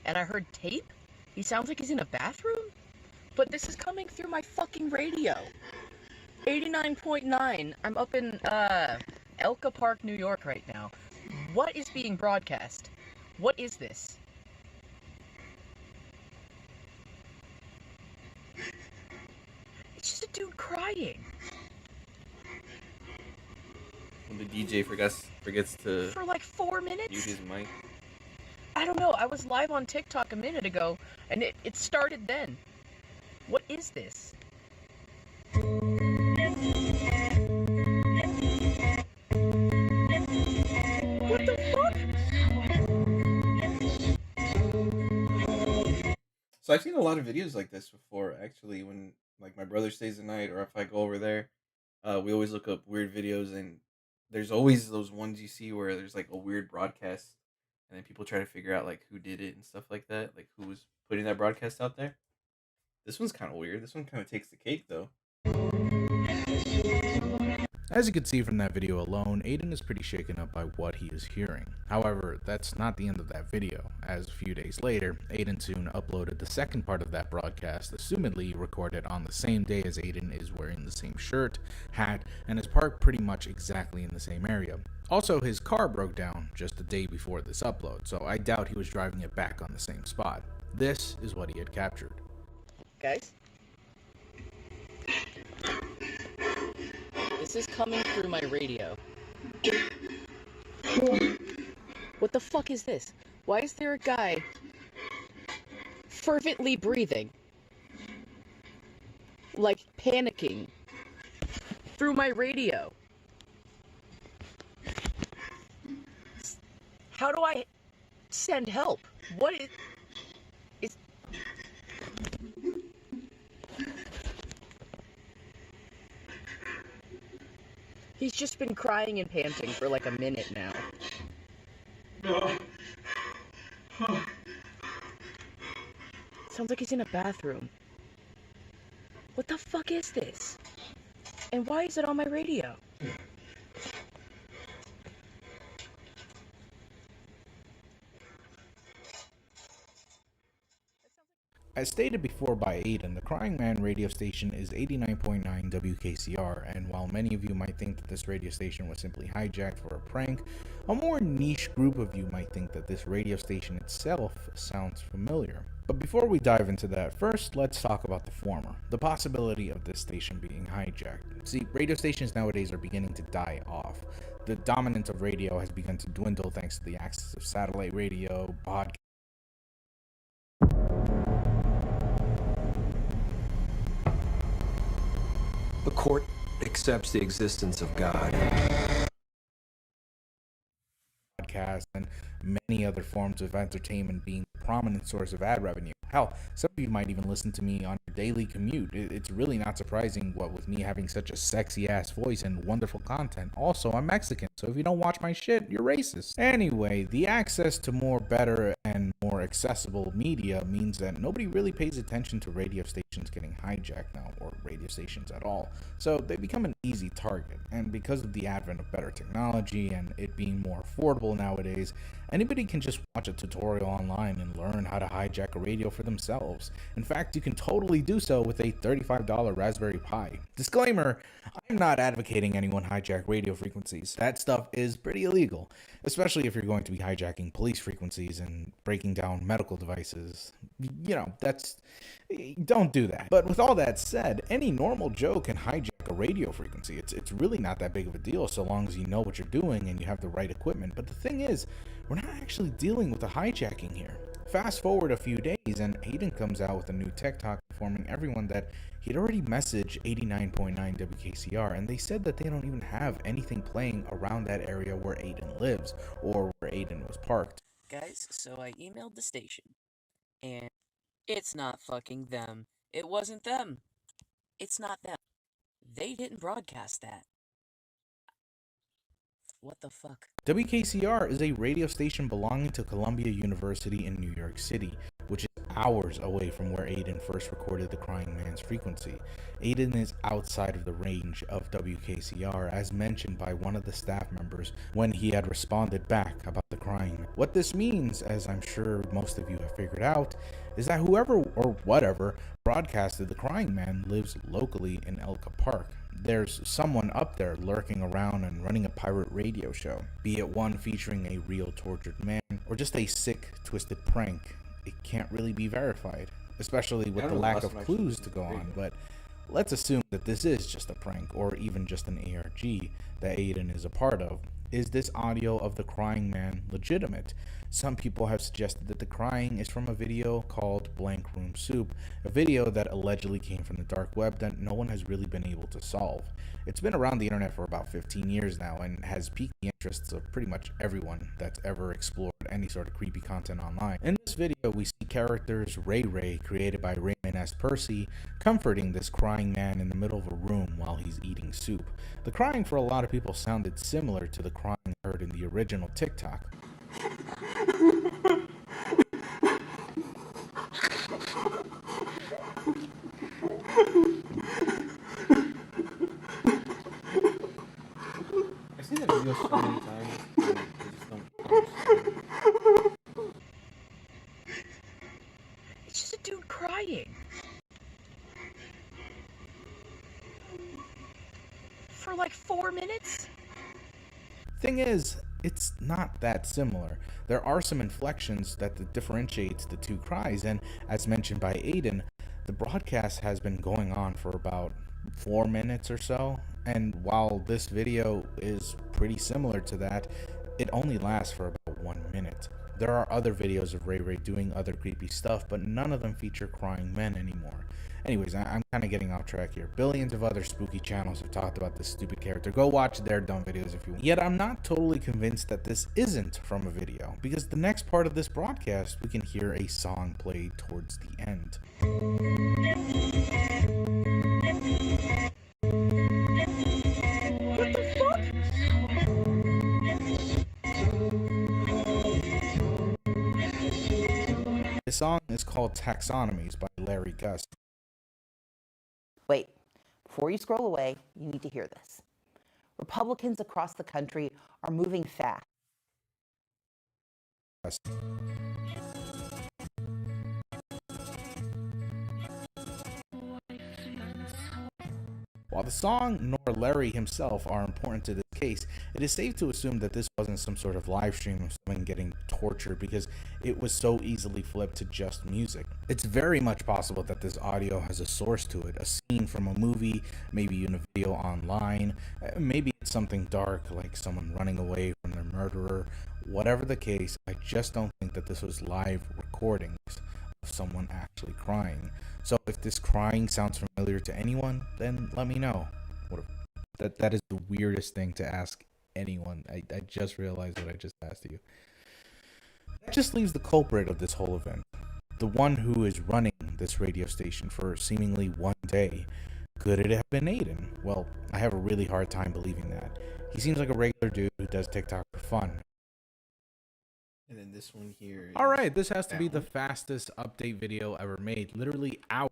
and I heard tape. He sounds like he's in a bathroom, but this is coming through my fucking radio. 89.9. I'm up in Elka Park, New York right now. What is being broadcast? What is this? It's just a dude crying. When the DJ forgets to for like 4 minutes? mute his mic. I don't know. I was live on TikTok a minute ago, and it started then. What is this? What the fuck? So I've seen a lot of videos like this before, actually, when like my brother stays the night or if I go over there, we always look up weird videos, and there's always those ones you see where there's like a weird broadcast and then people try to figure out like who did it and stuff like that, like who was putting that broadcast out there. This one's kind of weird. This one kind of takes the cake though. As you can see from that video alone, Aiden is pretty shaken up by what he is hearing. However, that's not the end of that video, as a few days later, Aiden soon uploaded the second part of that broadcast, assumedly recorded on the same day as Aiden is wearing the same shirt, hat, and is parked pretty much exactly in the same area. Also, his car broke down just the day before this upload, so I doubt he was driving it back on the same spot. This is what he had captured. Guys? This is coming through my radio. What the fuck is this? Why is there a guy fervently breathing? Like panicking through my radio. How do I send help? What is... He's just been crying and panting for like a minute now. Sounds like he's in a bathroom. What the fuck is this? And why is it on my radio? As stated before by Aiden, the Crying Man radio station is 89.9 WKCR, and while many of you might think that this radio station was simply hijacked for a prank, a more niche group of you might think that this radio station itself sounds familiar. But before we dive into that, first let's talk about the former, the possibility of this station being hijacked. See, radio stations nowadays are beginning to die off. The dominance of radio has begun to dwindle thanks to the access of satellite radio, podcasts. The court accepts the existence of God. Podcasts and many other forms of entertainment being a prominent source of ad revenue. Hell, some of you might even listen to me on your daily commute. It's really not surprising what with me having such a sexy ass voice and wonderful content. Also, I'm Mexican, so if you don't watch my shit, you're racist. Anyway, the access to more better and more accessible media means that nobody really pays attention to radio stations getting hijacked now, or radio stations at all. So they become an easy target, and because of the advent of better technology and it being more affordable nowadays, anybody can just watch a tutorial online and learn how to hijack a radio for themselves. In fact, you can totally do so with a $35 Raspberry Pi. Disclaimer, I'm not advocating anyone hijack radio frequencies. That stuff is pretty illegal, especially if you're going to be hijacking police frequencies and breaking down medical devices. You know, don't do that. But with all that said, any normal Joe can hijack a radio frequency. It's really not that big of a deal so long as you know what you're doing and you have the right equipment. But the thing is, we're not actually dealing with a hijacking here. Fast forward a few days and Aiden comes out with a new TikTok informing everyone that he'd already messaged 89.9 WKCR, and they said that they don't even have anything playing around that area where Aiden lives or where Aiden was parked. Guys, so I emailed the station, and it's not fucking them. It wasn't them. It's not them. They didn't broadcast that. What the fuck? WKCR is a radio station belonging to Columbia University in New York City, which is hours away from where Aiden first recorded the crying man's frequency. Aiden is outside of the range of WKCR, as mentioned by one of the staff members when he had responded back about the crying man. What this means, as I'm sure most of you have figured out, is that whoever or whatever broadcasted the crying man lives locally in Elka Park. There's someone up there lurking around and running a pirate radio show, be it one featuring a real tortured man or just a sick, twisted prank. It can't really be verified, especially with the lack of clues to go on, but let's assume that this is just a prank or even just an ARG that Aiden is a part of. Is this audio of the crying man legitimate? Some people have suggested that the crying is from a video called Blank Room Soup, a video that allegedly came from the dark web that no one has really been able to solve. It's been around the internet for about 15 years now and has piqued the interests of pretty much everyone that's ever explored any sort of creepy content online. In this video, we see characters Ray Ray, created by Raymond S. Percy, comforting this crying man in the middle of a room while he's eating soup. The crying for a lot of people sounded similar to the crying heard in the original TikTok. I've seen that video so many times. And I just don't. It's just a dude crying. For like 4 minutes? Thing is, it's not that similar. There are some inflections that differentiates the two cries, and as mentioned by Aiden, the broadcast has been going on for about 4 minutes or so, and while this video is pretty similar to that, it only lasts for about 1 minute. There are other videos of Ray Ray doing other creepy stuff, but none of them feature crying men anymore. Anyways, I'm kind of getting off track here. Billions of other spooky channels have talked about this stupid character. Go watch their dumb videos if you want. Yet I'm not totally convinced that this isn't from a video, because the next part of this broadcast, we can hear a song played towards the end. What the fuck? The song is called Taxonomies by Larry Gus. Wait, before you scroll away, you need to hear this. Republicans across the country are moving fast. While the song nor Larry himself are important to this case, it is safe to assume that this wasn't some sort of live stream of someone getting tortured because it was so easily flipped to just music. It's very much possible that this audio has a source to it, a scene from a movie, maybe in a video online, maybe it's something dark like someone running away from their murderer. Whatever the case, I just don't think that this was live recordings of someone actually crying. So if this crying sounds familiar to anyone, then let me know. That is the weirdest thing to ask anyone. I just realized what I just asked you. That just leaves the culprit of this whole event. The one who is running this radio station for seemingly 1 day. Could it have been Aiden? Well, I have a really hard time believing that. He seems like a regular dude who does TikTok for fun. And then this one here. All right, this has to be the fastest update video ever made. Literally hours.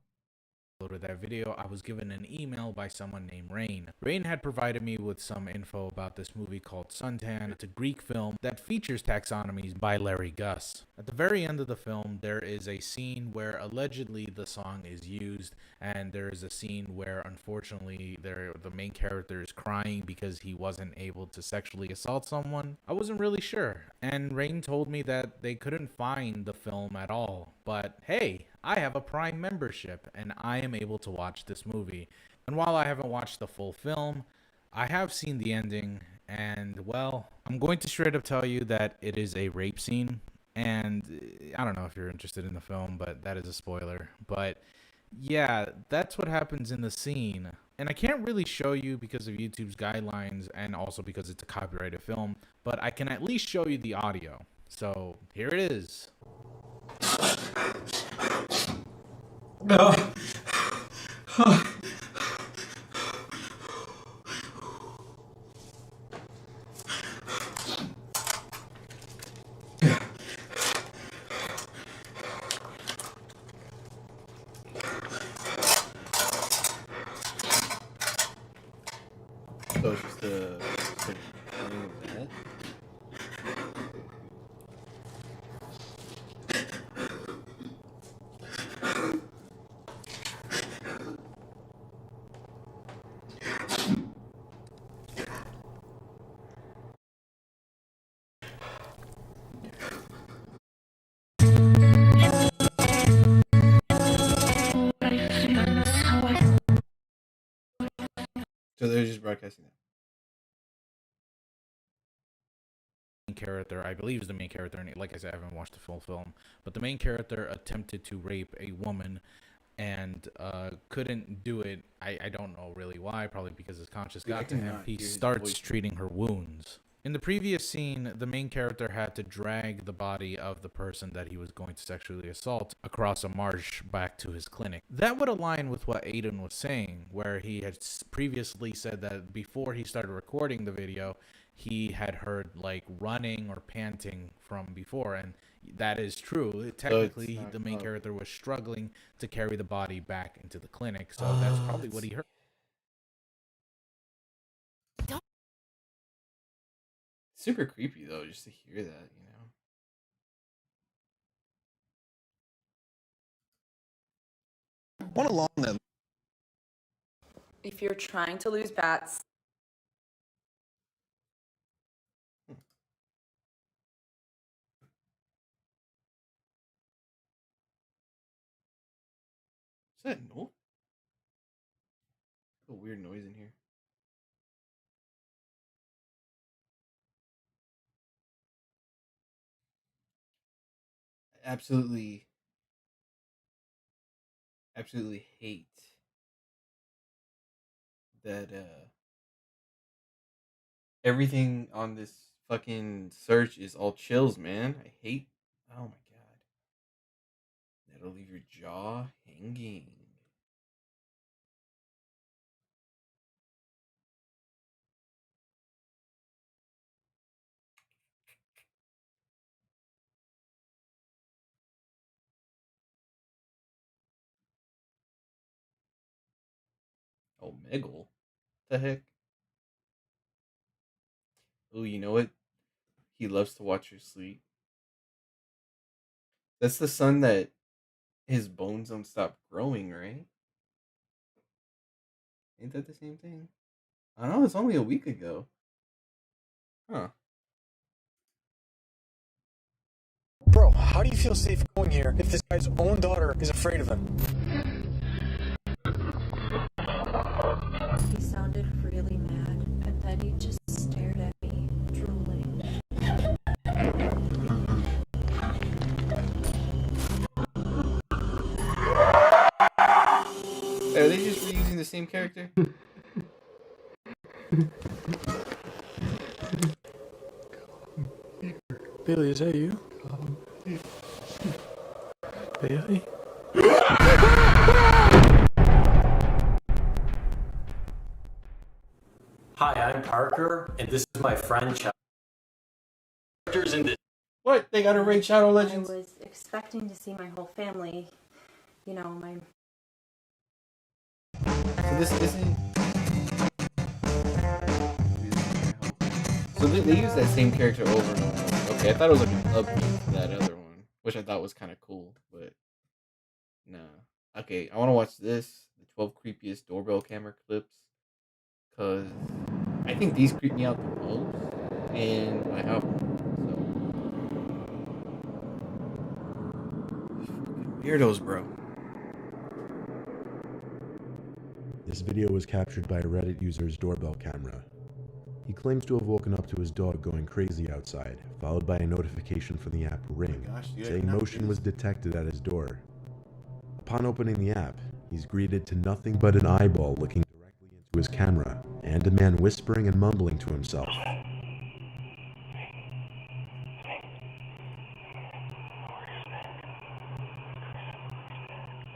Of that video, I was given an email by someone named Rain. Rain had provided me with some info about this movie called Suntan. It's a Greek film that features taxonomies by Larry Gus. At the very end of the film, there is a scene where allegedly the song is used, and there is a scene where unfortunately the main character is crying because he wasn't able to sexually assault someone. I wasn't really sure, and Rain told me that they couldn't find the film at all. But hey, I have a Prime membership and I am able to watch this movie. And while I haven't watched the full film, I have seen the ending, and well, I'm going to straight up tell you that it is a rape scene. And I don't know if you're interested in the film, but that is a spoiler. But yeah, that's what happens in the scene. And I can't really show you because of YouTube's guidelines and also because it's a copyrighted film, but I can at least show you the audio. So here it is. So it's just the playing of that. So they're just broadcasting that. Character, I believe is the main character, and like I said, I haven't watched the full film, but the main character attempted to rape a woman and couldn't do it. I don't know really why, probably because his conscience got to him. He starts treating her wounds. In the previous scene, the main character had to drag the body of the person that he was going to sexually assault across a marsh back to his clinic. That would align with what Aiden was saying, where he had previously said that before he started recording the video, he had heard like running or panting from before, and that is true. Technically, the main character was struggling to carry the body back into the clinic, so that's probably what he heard. Super creepy though, just to hear that, you know. One along that. If you're trying to lose bats, Is that noise? A weird noise in here. Absolutely hate that everything on this fucking search is all chills, man. I hate. Oh my god. That'll leave your jaw hanging. Oh, Megal? What the heck? Oh, you know what? He loves to watch her sleep. That's the son that his bones don't stop growing, right? Ain't that the same thing? I don't know, it's only a week ago. Huh. Bro, how do you feel safe going here if this guy's own daughter is afraid of him? He sounded really mad, and then he just stared at me, drooling. Are they just reusing the same character? Bailey, is that you? Bailey? Hi, I'm Parker, and this is my friend Chuck. Characters in this What? They got to raid Shadow Legends? I was expecting to see my whole family. You know, my... So this isn't... So they use that same character over and over. Okay, I thought it was like an upbeat to that other one, which I thought was kind of cool, but nah. Okay, I want to watch this, the 12 creepiest doorbell camera clips, because I think these creep me out the most, and I have one, so... Weirdos, bro. This video was captured by a Reddit user's doorbell camera. He claims to have woken up to his dog going crazy outside, followed by a notification from the app Ring, saying motion was detected at his door. Upon opening the app, he's greeted to nothing but an eyeball looking directly into his camera, and a man whispering and mumbling to himself.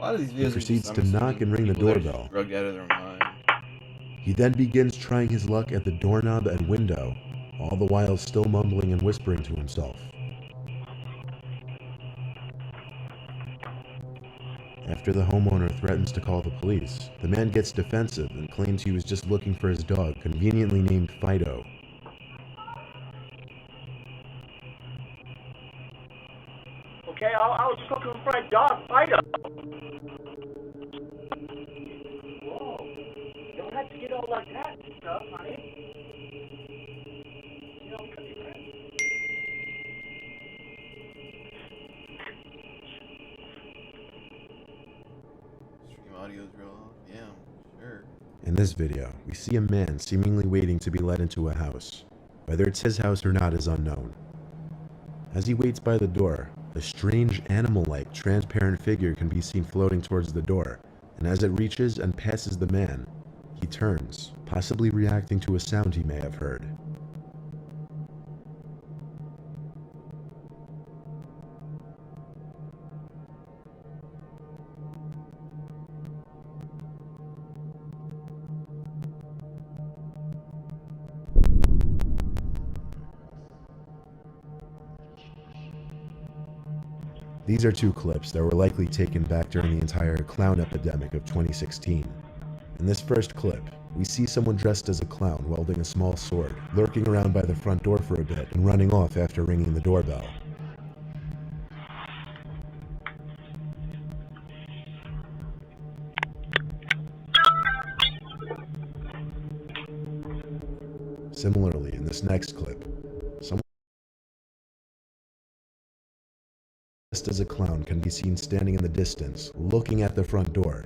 A lot of these videos He proceeds to knock and ring the doorbell. Drugged out of their mind. He then begins trying his luck at the doorknob and window, all the while still mumbling and whispering to himself. After the homeowner threatens to call the police, the man gets defensive and claims he was just looking for his dog, conveniently named Fido. Okay, I was just looking for my dog, Fido. Whoa, you don't have to get all like that and stuff, honey. You know, because you're right. Stream audio's real off. Yeah, sure. In this video, we see a man seemingly waiting to be let into a house. Whether it's his house or not is unknown. As he waits by the door, a strange animal-like transparent figure can be seen floating towards the door, and as it reaches and passes the man, he turns, possibly reacting to a sound he may have heard. These are two clips that were likely taken back during the entire clown epidemic of 2016. In this first clip, we see someone dressed as a clown wielding a small sword, lurking around by the front door for a bit and running off after ringing the doorbell. Similarly, in this next clip, someone dressed as a clown can be seen standing in the distance, looking at the front door.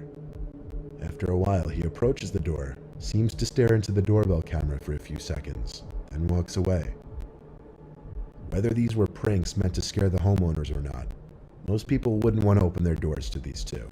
After a while, he approaches the door, seems to stare into the doorbell camera for a few seconds, and walks away. Whether these were pranks meant to scare the homeowners or not, most people wouldn't want to open their doors to these two.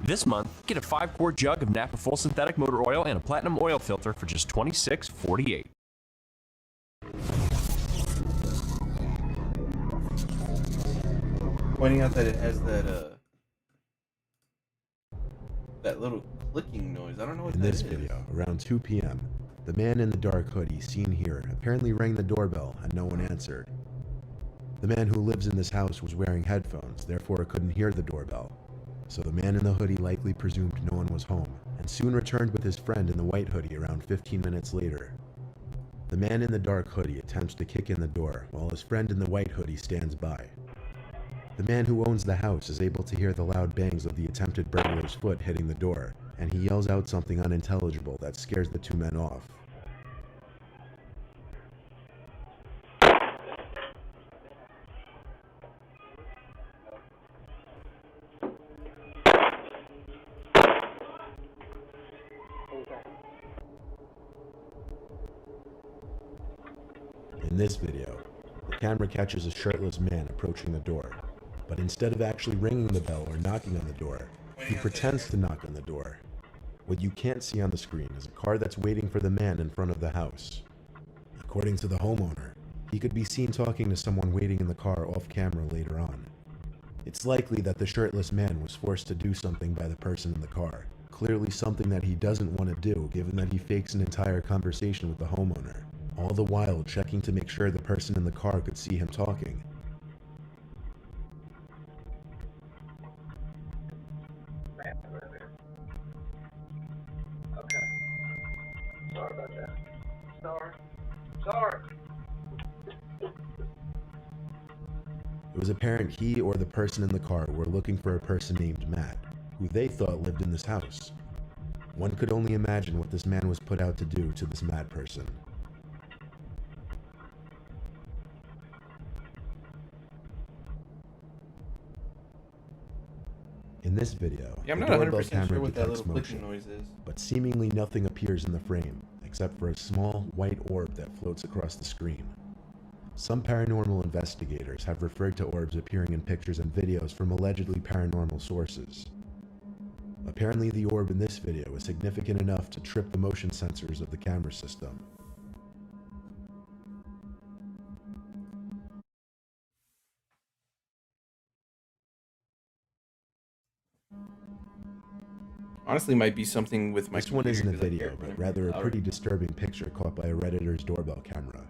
This month, get a 5-quart jug of Napa Full Synthetic Motor Oil and a Platinum Oil Filter for just $26.48. Pointing out that it has that that little clicking noise. I don't know what in that this is. video, around 2 p.m., the man in the dark hoodie seen here apparently rang the doorbell and no one answered. The man who lives in this house was wearing headphones, therefore couldn't hear the doorbell. So the man in the hoodie likely presumed no one was home, and soon returned with his friend in the white hoodie around 15 minutes later. The man in the dark hoodie attempts to kick in the door, while his friend in the white hoodie stands by. The man who owns the house is able to hear the loud bangs of the attempted burglar's foot hitting the door, and he yells out something unintelligible that scares the two men off. In this video, the camera catches a shirtless man approaching the door, but instead of actually ringing the bell or knocking on the door, He pretends to knock on the door. What you can't see on the screen is a car that's waiting for the man in front of the house. According to the homeowner, he could be seen talking to someone waiting in the car off camera later on. It's likely that the shirtless man was forced to do something by the person in the car. Clearly something that he doesn't want to do, given that he fakes an entire conversation with the homeowner, all the while checking to make sure the person in the car could see him talking. Okay. Sorry about that. Sorry. It was apparent he or the person in the car were looking for a person named Matt, who they thought lived in this house. One could only imagine what this man was put out to do to this Matt person. In this video, Yeah, I'm the not 100% doorbell sure camera what that detects little motion, clicking noise is. but seemingly nothing appears in the frame, except for a small, white orb that floats across the screen. Some paranormal investigators have referred to orbs appearing in pictures and videos from allegedly paranormal sources. Apparently, the orb in this video is significant enough to trip the motion sensors of the camera system. Honestly, might be something with my This one isn't a computer, 'cause I video, hear it but running rather a louder. pretty disturbing picture caught by a Redditor's doorbell camera.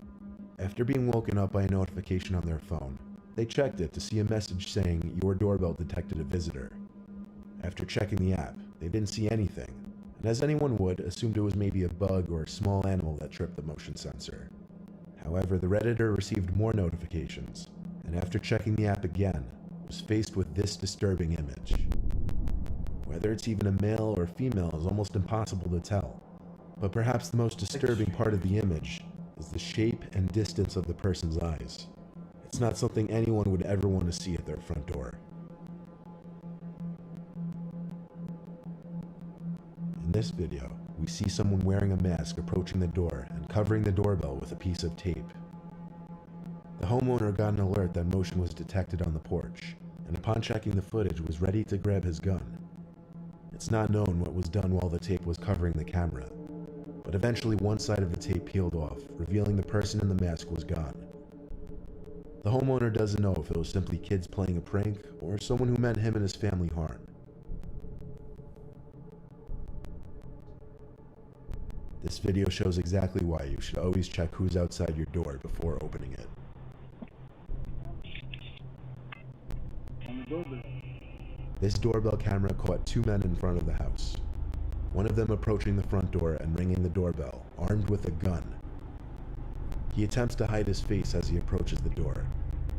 After being woken up by a notification on their phone, they checked it to see a message saying, "Your doorbell detected a visitor." After checking the app, they didn't see anything, and as anyone would, assumed it was maybe a bug or a small animal that tripped the motion sensor. However, the Redditor received more notifications, and after checking the app again, was faced with this disturbing image. Whether it's even a male or female is almost impossible to tell, but perhaps the most disturbing part of the image is the shape and distance of the person's eyes. It's not something anyone would ever want to see at their front door. In this video, we see someone wearing a mask approaching the door and covering the doorbell with a piece of tape. The homeowner got an alert that motion was detected on the porch, and upon checking the footage was ready to grab his gun. It's not known what was done while the tape was covering the camera, but eventually one side of the tape peeled off, revealing the person in the mask was gone. The homeowner doesn't know if it was simply kids playing a prank or someone who meant him and his family harm. This video shows exactly why you should always check who's outside your door before opening it. This doorbell camera caught two men in front of the house. One of them approaching the front door and ringing the doorbell, armed with a gun. He attempts to hide his face as he approaches the door,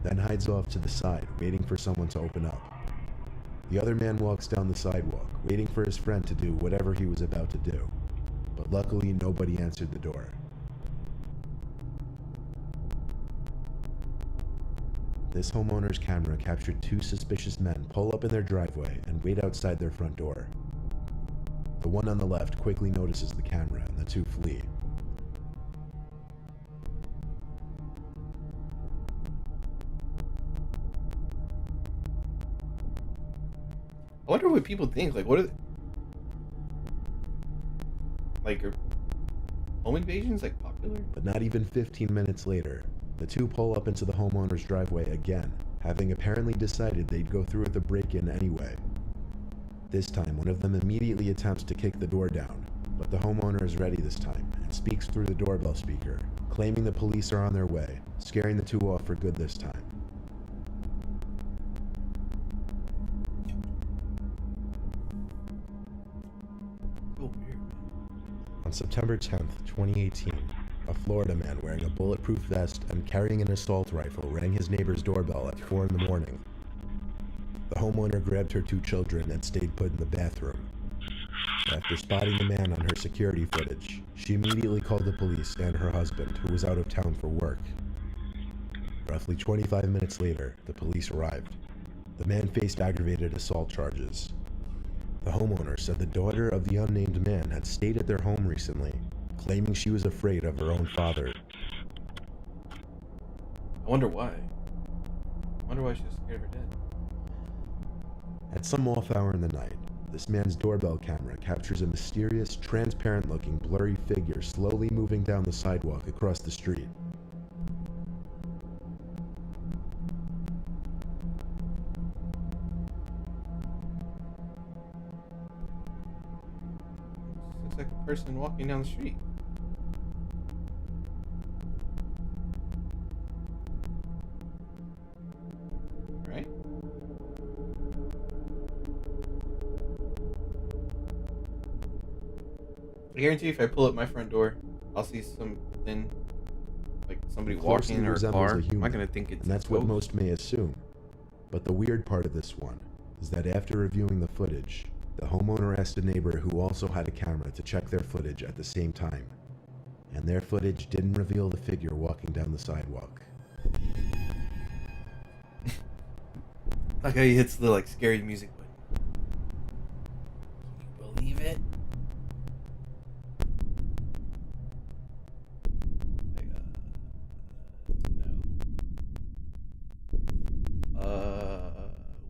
then hides off to the side, waiting for someone to open up. The other man walks down the sidewalk, waiting for his friend to do whatever he was about to do, but luckily nobody answered the door. This homeowner's camera captured two suspicious men pull up in their driveway and wait outside their front door. The one on the left quickly notices the camera and the two flee. I wonder what people think. Like, what are like, are home invasions like popular? But not even 15 minutes later, the two pull up into the homeowner's driveway again, having apparently decided they'd go through with the break-in anyway. This time, one of them immediately attempts to kick the door down, but the homeowner is ready this time and speaks through the doorbell speaker, claiming the police are on their way, scaring the two off for good this time. On September 10th, 2018, a Florida man wearing a bulletproof vest and carrying an assault rifle rang his neighbor's doorbell at 4 in the morning. The homeowner grabbed her two children and stayed put in the bathroom. After spotting the man on her security footage, she immediately called the police and her husband, who was out of town for work. Roughly 25 minutes later, the police arrived. The man faced aggravated assault charges. The homeowner said the daughter of the unnamed man had stayed at their home recently, claiming she was afraid of her own father. I wonder why. I wonder why she was scared of her dad. At some off hour in the night, This man's doorbell camera captures a mysterious, transparent-looking, blurry figure slowly moving down the sidewalk across the street. Looks like a person walking down the street. Right? I guarantee if I pull up my front door, I'll see something like somebody Closely walking or a resembles car. a human, I'm not gonna think it's and that's a what ghost. most may assume. But the weird part of this one is that after reviewing the footage, the homeowner asked a neighbor who also had a camera to check their footage at the same time. And their footage didn't reveal the figure walking down the sidewalk. Like how he hits the like scary music button. Can you believe it?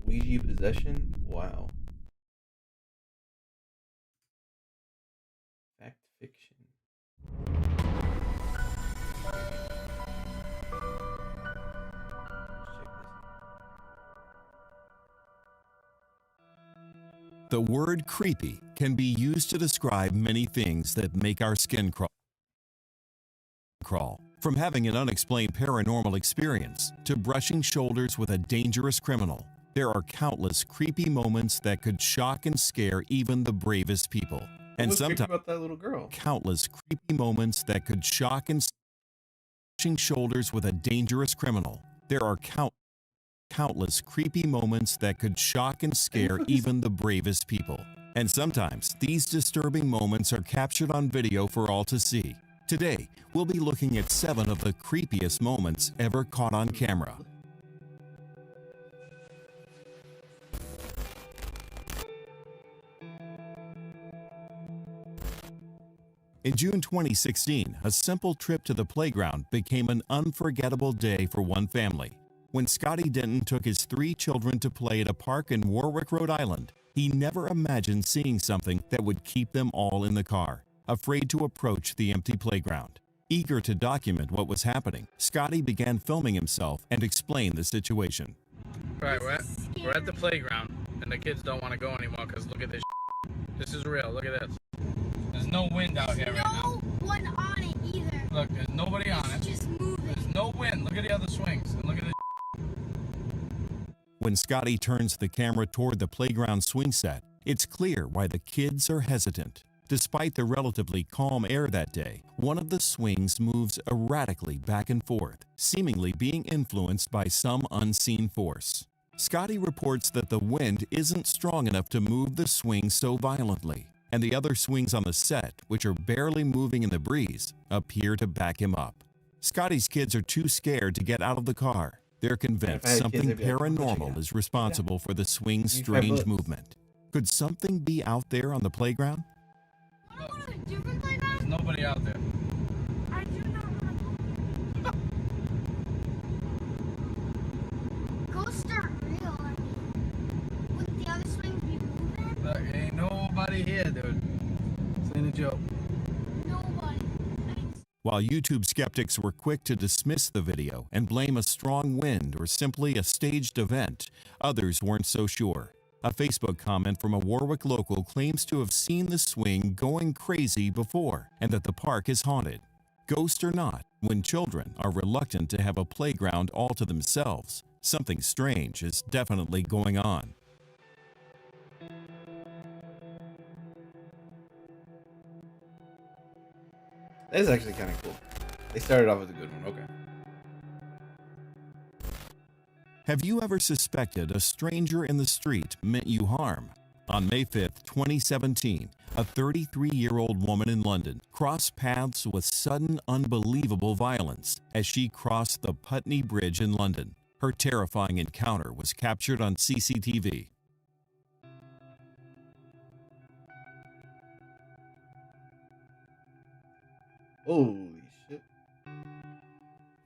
Ouija possession? Wow. Fact fiction. The word creepy can be used to describe many things that make our skin crawl. From having an unexplained paranormal experience to brushing shoulders with a dangerous criminal, there are countless creepy moments that could shock and scare even the bravest people. And sometimes about that little girl. Countless creepy moments that could shock and brushing shoulders with a dangerous criminal. There are countless creepy moments that could shock and scare even the bravest people. And sometimes these disturbing moments are captured on video for all to see. Today, we'll be looking at 7 of the creepiest moments ever caught on camera. In June 2016, a simple trip to the playground became an unforgettable day for one family. When Scotty Denton took his 3 children to play at a park in Warwick, Rhode Island, he never imagined seeing something that would keep them all in the car, afraid to approach the empty playground. Eager to document what was happening, Scotty began filming himself and explained the situation. Right, we're at the playground, and the kids don't want to go anymore because look at this. This is real. Look at this. There's no wind out here right now. No one on it either. Look, there's nobody on it. It's just moving. There's no wind. Look at the other swings, and look at this. When Scotty turns the camera toward the playground swing set, it's clear why the kids are hesitant. Despite the relatively calm air that day, one of the swings moves erratically back and forth, seemingly being influenced by some unseen force. Scotty reports that the wind isn't strong enough to move the swing so violently, and the other swings on the set, which are barely moving in the breeze, appear to back him up. Scotty's kids are too scared to get out of the car. They're convinced something paranormal is responsible for the swing's strange movement. Could something be out there on the playground? There's nobody out there. I do not want to. Ghosts aren't real. I mean, would the other swings be moving? Look, ain't nobody here, dude. This ain't a joke. Nobody. While YouTube skeptics were quick to dismiss the video and blame a strong wind or simply a staged event, others weren't so sure. A Facebook comment from a Warwick local claims to have seen the swing going crazy before and that the park is haunted. Ghost or not, when children are reluctant to have a playground all to themselves, something strange is definitely going on. That is actually kind of cool. They started off with a good one. Okay. Have you ever suspected a stranger in the street meant you harm? On May 5th, 2017, a 33-year-old woman in London crossed paths with sudden, unbelievable violence as she crossed the Putney Bridge in London. Her terrifying encounter was captured on CCTV. Holy shit.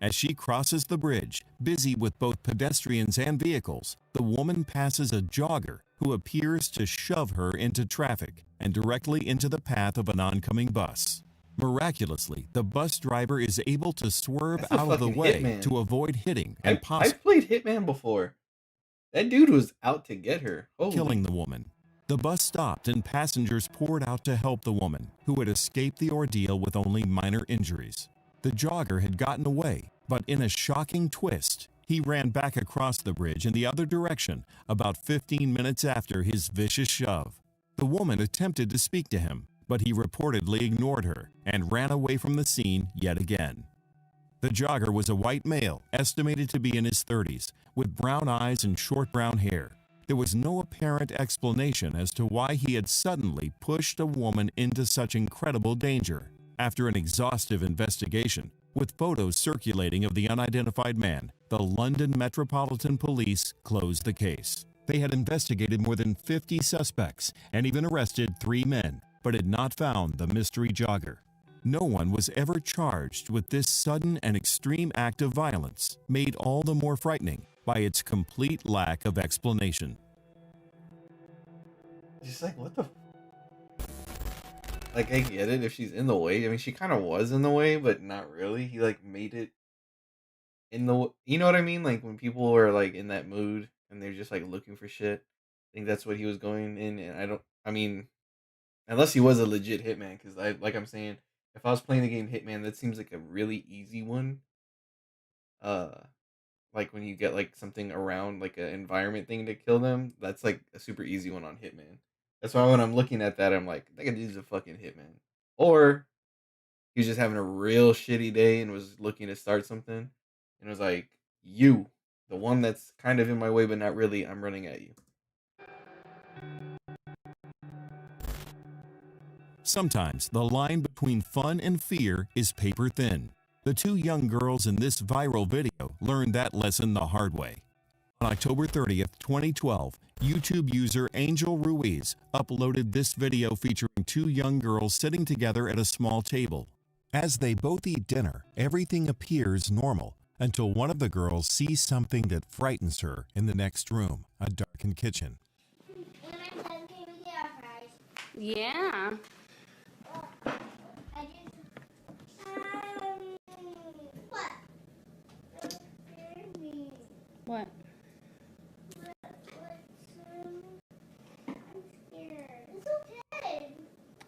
As she crosses the bridge, busy with both pedestrians and vehicles, the woman passes a jogger who who appears to shove her into traffic and directly into the path of an oncoming bus. Miraculously, the bus driver is able to swerve out of the way to avoid hitting and I've played Hitman before. That dude was out to get her. killing the woman. The bus stopped and passengers poured out to help the woman, who had escaped the ordeal with only minor injuries. The jogger had gotten away, but in a shocking twist, he ran back across the bridge in the other direction about 15 minutes after his vicious shove. The woman attempted to speak to him, but he reportedly ignored her and ran away from the scene yet again. The jogger was a white male, estimated to be in his 30s, with brown eyes and short brown hair. There was no apparent explanation as to why he had suddenly pushed a woman into such incredible danger. After an exhaustive investigation, with photos circulating of the unidentified man, the London Metropolitan Police closed the case. They had investigated more than 50 suspects and even arrested 3 men, but had not found the mystery jogger. No one was ever charged with this sudden and extreme act of violence, made all the more frightening by its complete lack of explanation. Just like, what the? Like, I get it if she's in the way. I mean, she kind of was in the way, but not really. He like made it in the. You know what I mean? Like when people are like in that mood and they're just like looking for shit. I think that's what he was going in, and I mean, unless he was a legit hitman, because like I'm saying, if I was playing the game Hitman, that seems like a really easy one. Like when you get like something around like an environment thing to kill them, that's like a super easy one on Hitman. That's why when I'm looking at that, I'm like, that dude's a fucking hitman. Or he was just having a real shitty day and was looking to start something, and was like, you, the one that's kind of in my way but not really, I'm running at you. Sometimes the line between fun and fear is paper thin. The 2 young girls in this viral video learned that lesson the hard way. On October 30th, 2012, YouTube user Angel Ruiz uploaded this video featuring 2 young girls sitting together at a small table. As they both eat dinner, everything appears normal until one of the girls sees something that frightens her in the next room, a darkened kitchen. Yeah. What? I'm scared. It's okay.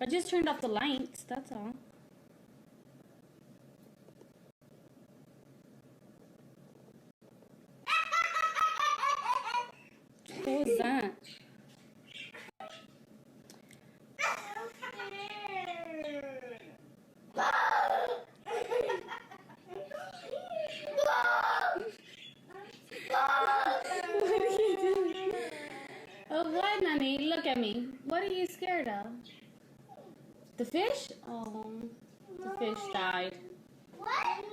I just turned off the lights, that's all. What was that? Oh, what, Nanny? Look at me. What are you scared of? The fish? Oh, the fish died. What?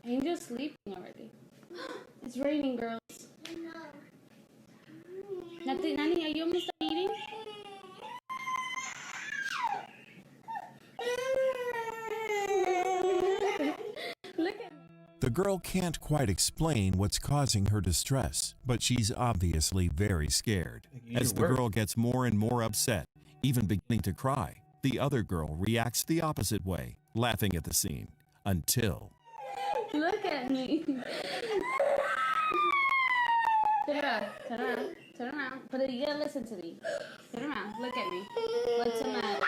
Angel's sleeping already. It's raining, girls. Nanny, are you almost done eating? Look at me. The girl can't quite explain what's causing her distress, but she's obviously very scared. As the girl gets more and more upset, even beginning to cry, the other girl reacts the opposite way, laughing at the scene, until... Look at me. Turn around, turn around, turn around. But you gotta listen to me. Turn around, look at me. What's the matter?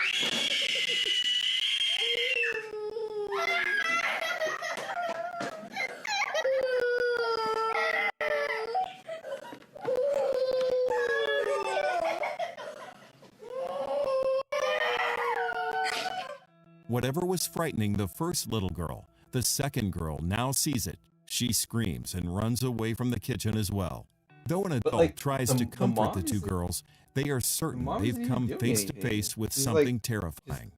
Whatever was frightening the first little girl, the second girl now sees it. She screams and runs away from the kitchen as well. Though an adult tries to comfort the 2 girls, they are certain they've come face to face with something terrifying.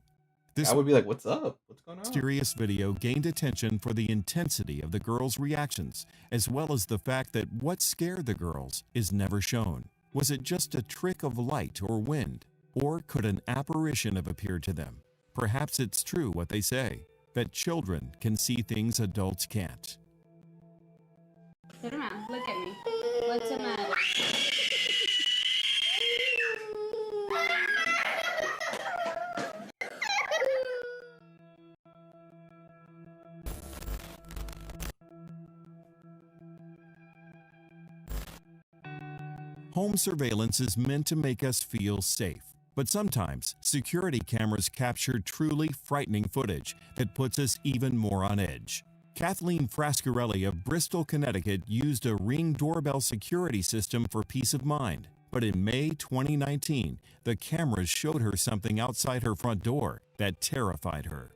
This I would be like, what's up? What's going on? Mysterious video gained attention for the intensity of the girls' reactions, as well as the fact that what scared the girls is never shown. Was it just a trick of light or wind? Or could an apparition have appeared to them? Perhaps it's true what they say, that children can see things adults can't. Turn around, look at me. What's the matter? Home surveillance is meant to make us feel safe. But sometimes, security cameras capture truly frightening footage that puts us even more on edge. Kathleen Frascarelli of Bristol, Connecticut used a Ring doorbell security system for peace of mind. But in May 2019, the cameras showed her something outside her front door that terrified her.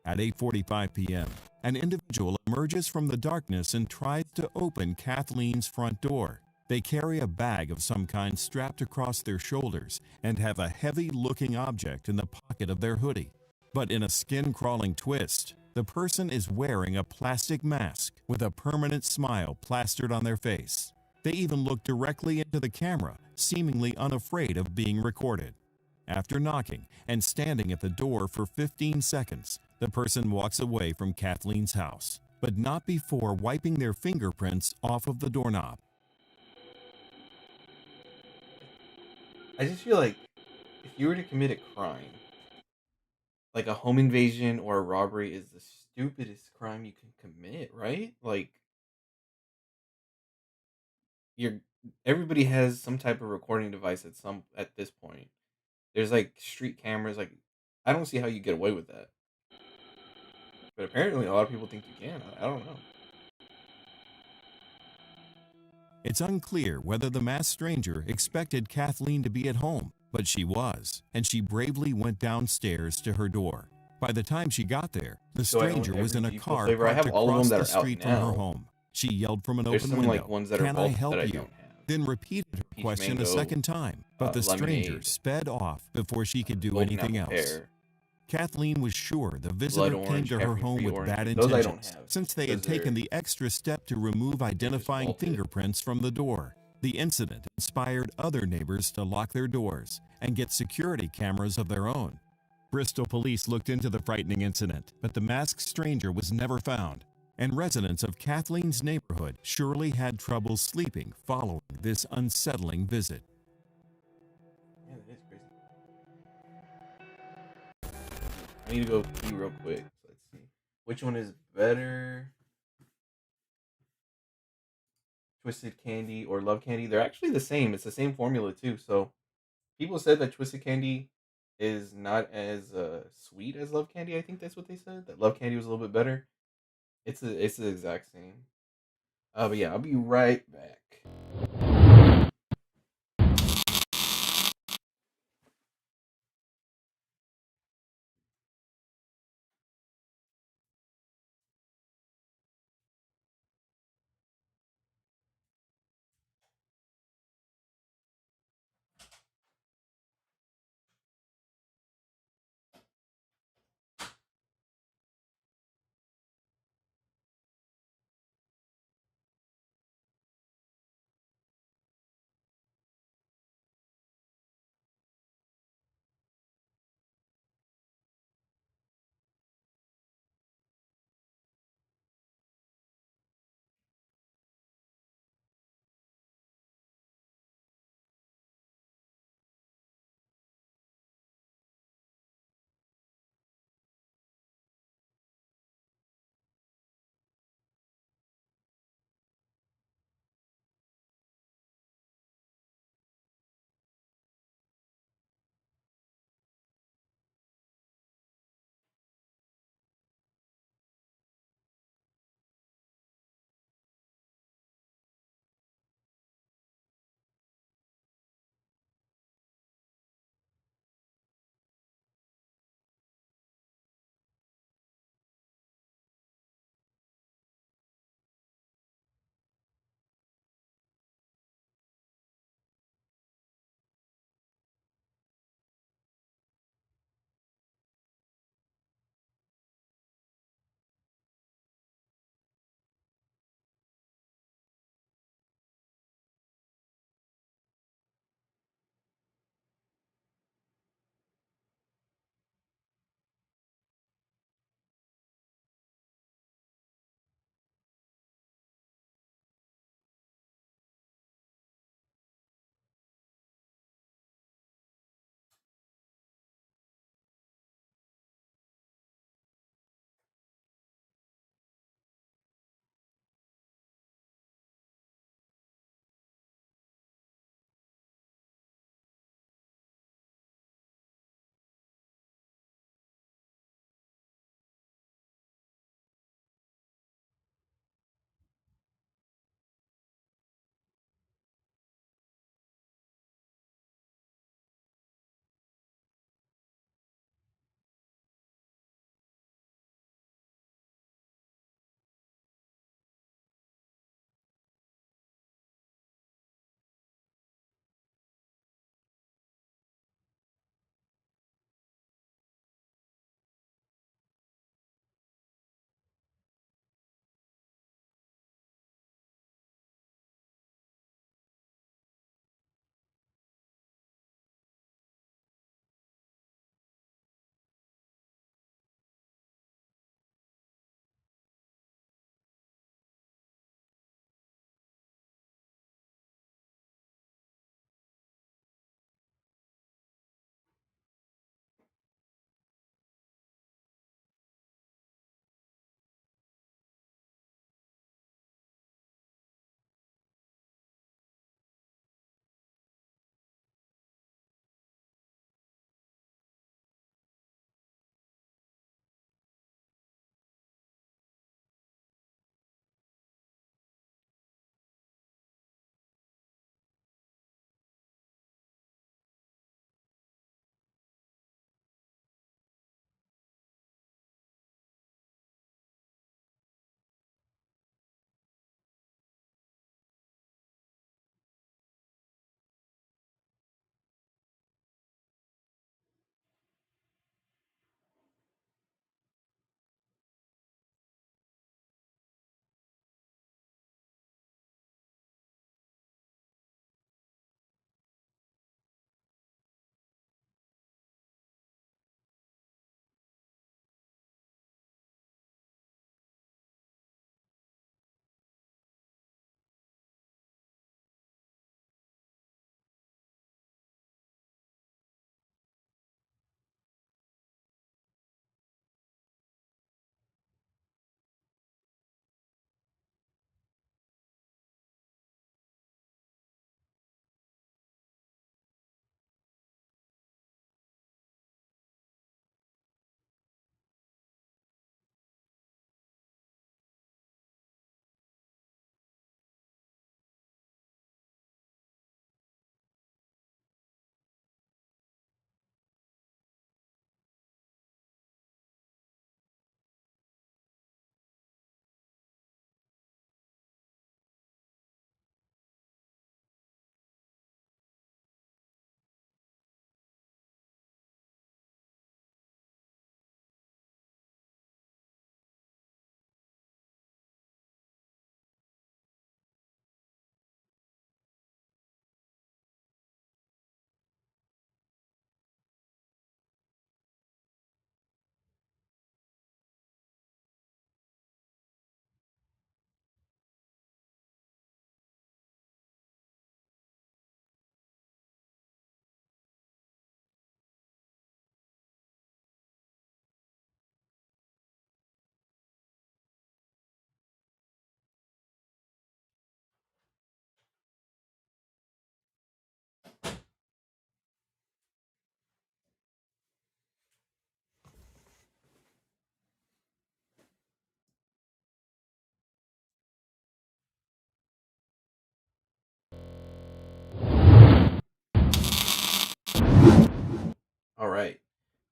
At 8:45 p.m., an individual emerges from the darkness and tries to open Kathleen's front door. They carry a bag of some kind strapped across their shoulders and have a heavy-looking object in the pocket of their hoodie. But in a skin-crawling twist, the person is wearing a plastic mask with a permanent smile plastered on their face. They even look directly into the camera, seemingly unafraid of being recorded. After knocking and standing at the door for 15 seconds, the person walks away from Kathleen's house, but not before wiping their fingerprints off of the doorknob. I just feel like if you were to commit a crime, like a home invasion or a robbery is the stupidest crime you can commit, right? Like everybody has some type of recording device at this point. There's like street cameras, like I don't see how you get away with that. But apparently a lot of people think you can. I don't know. It's unclear whether the masked stranger expected Kathleen to be at home, but she was, and she bravely went downstairs to her door. By the time she got there, the stranger was in a car parked across the street from her home. She yelled from an open window, "Can I help you?" Then repeated her question a second time, but the stranger sped off before she could do anything else. Kathleen was sure the visitor came to her home with bad intentions, since they had taken the extra step to remove identifying fingerprints from the door. The incident inspired other neighbors to lock their doors and get security cameras of their own. Bristol police looked into the frightening incident, but the masked stranger was never found, and residents of Kathleen's neighborhood surely had trouble sleeping following this unsettling visit. Yeah, that is crazy. I need to go pee real quick. So let's see. Which one is better? Twisted Candy or Love Candy? They're actually the same. It's the same formula too. So people said that Twisted Candy is not as sweet as Love Candy. I think that's what they said. That Love Candy was a little bit better. It's the exact same. But yeah, I'll be right back.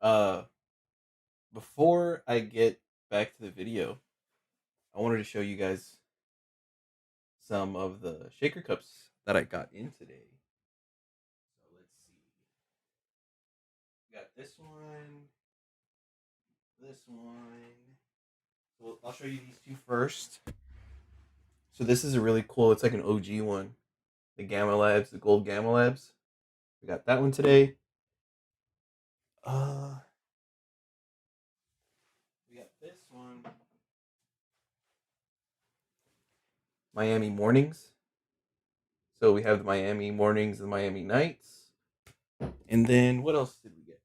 Uh, before I get back to the video, I wanted to show you guys some of the shaker cups that I got in today. So let's see. We got this one. So I'll show you these two first. So this is a really cool, it's like an OG one. The Gamma Labs, the gold Gamma Labs. We got that one today. We got this one. Miami Mornings. So we have the Miami Mornings and the Miami Nights. And then what else did we get?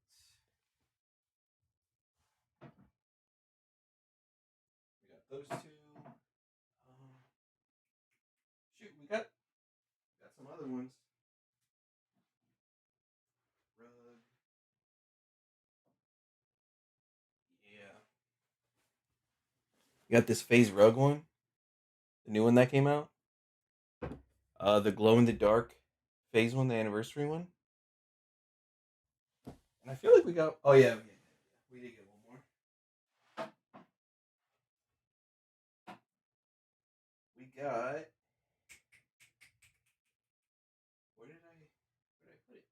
We got those two. Shoot, we got some other ones. Rug. Yeah. We got this Phase Rug one. The new one that came out. The glow in the dark Phase one, the anniversary one. And I feel like we got. Oh yeah, we did get one more. We got. Where did I put it?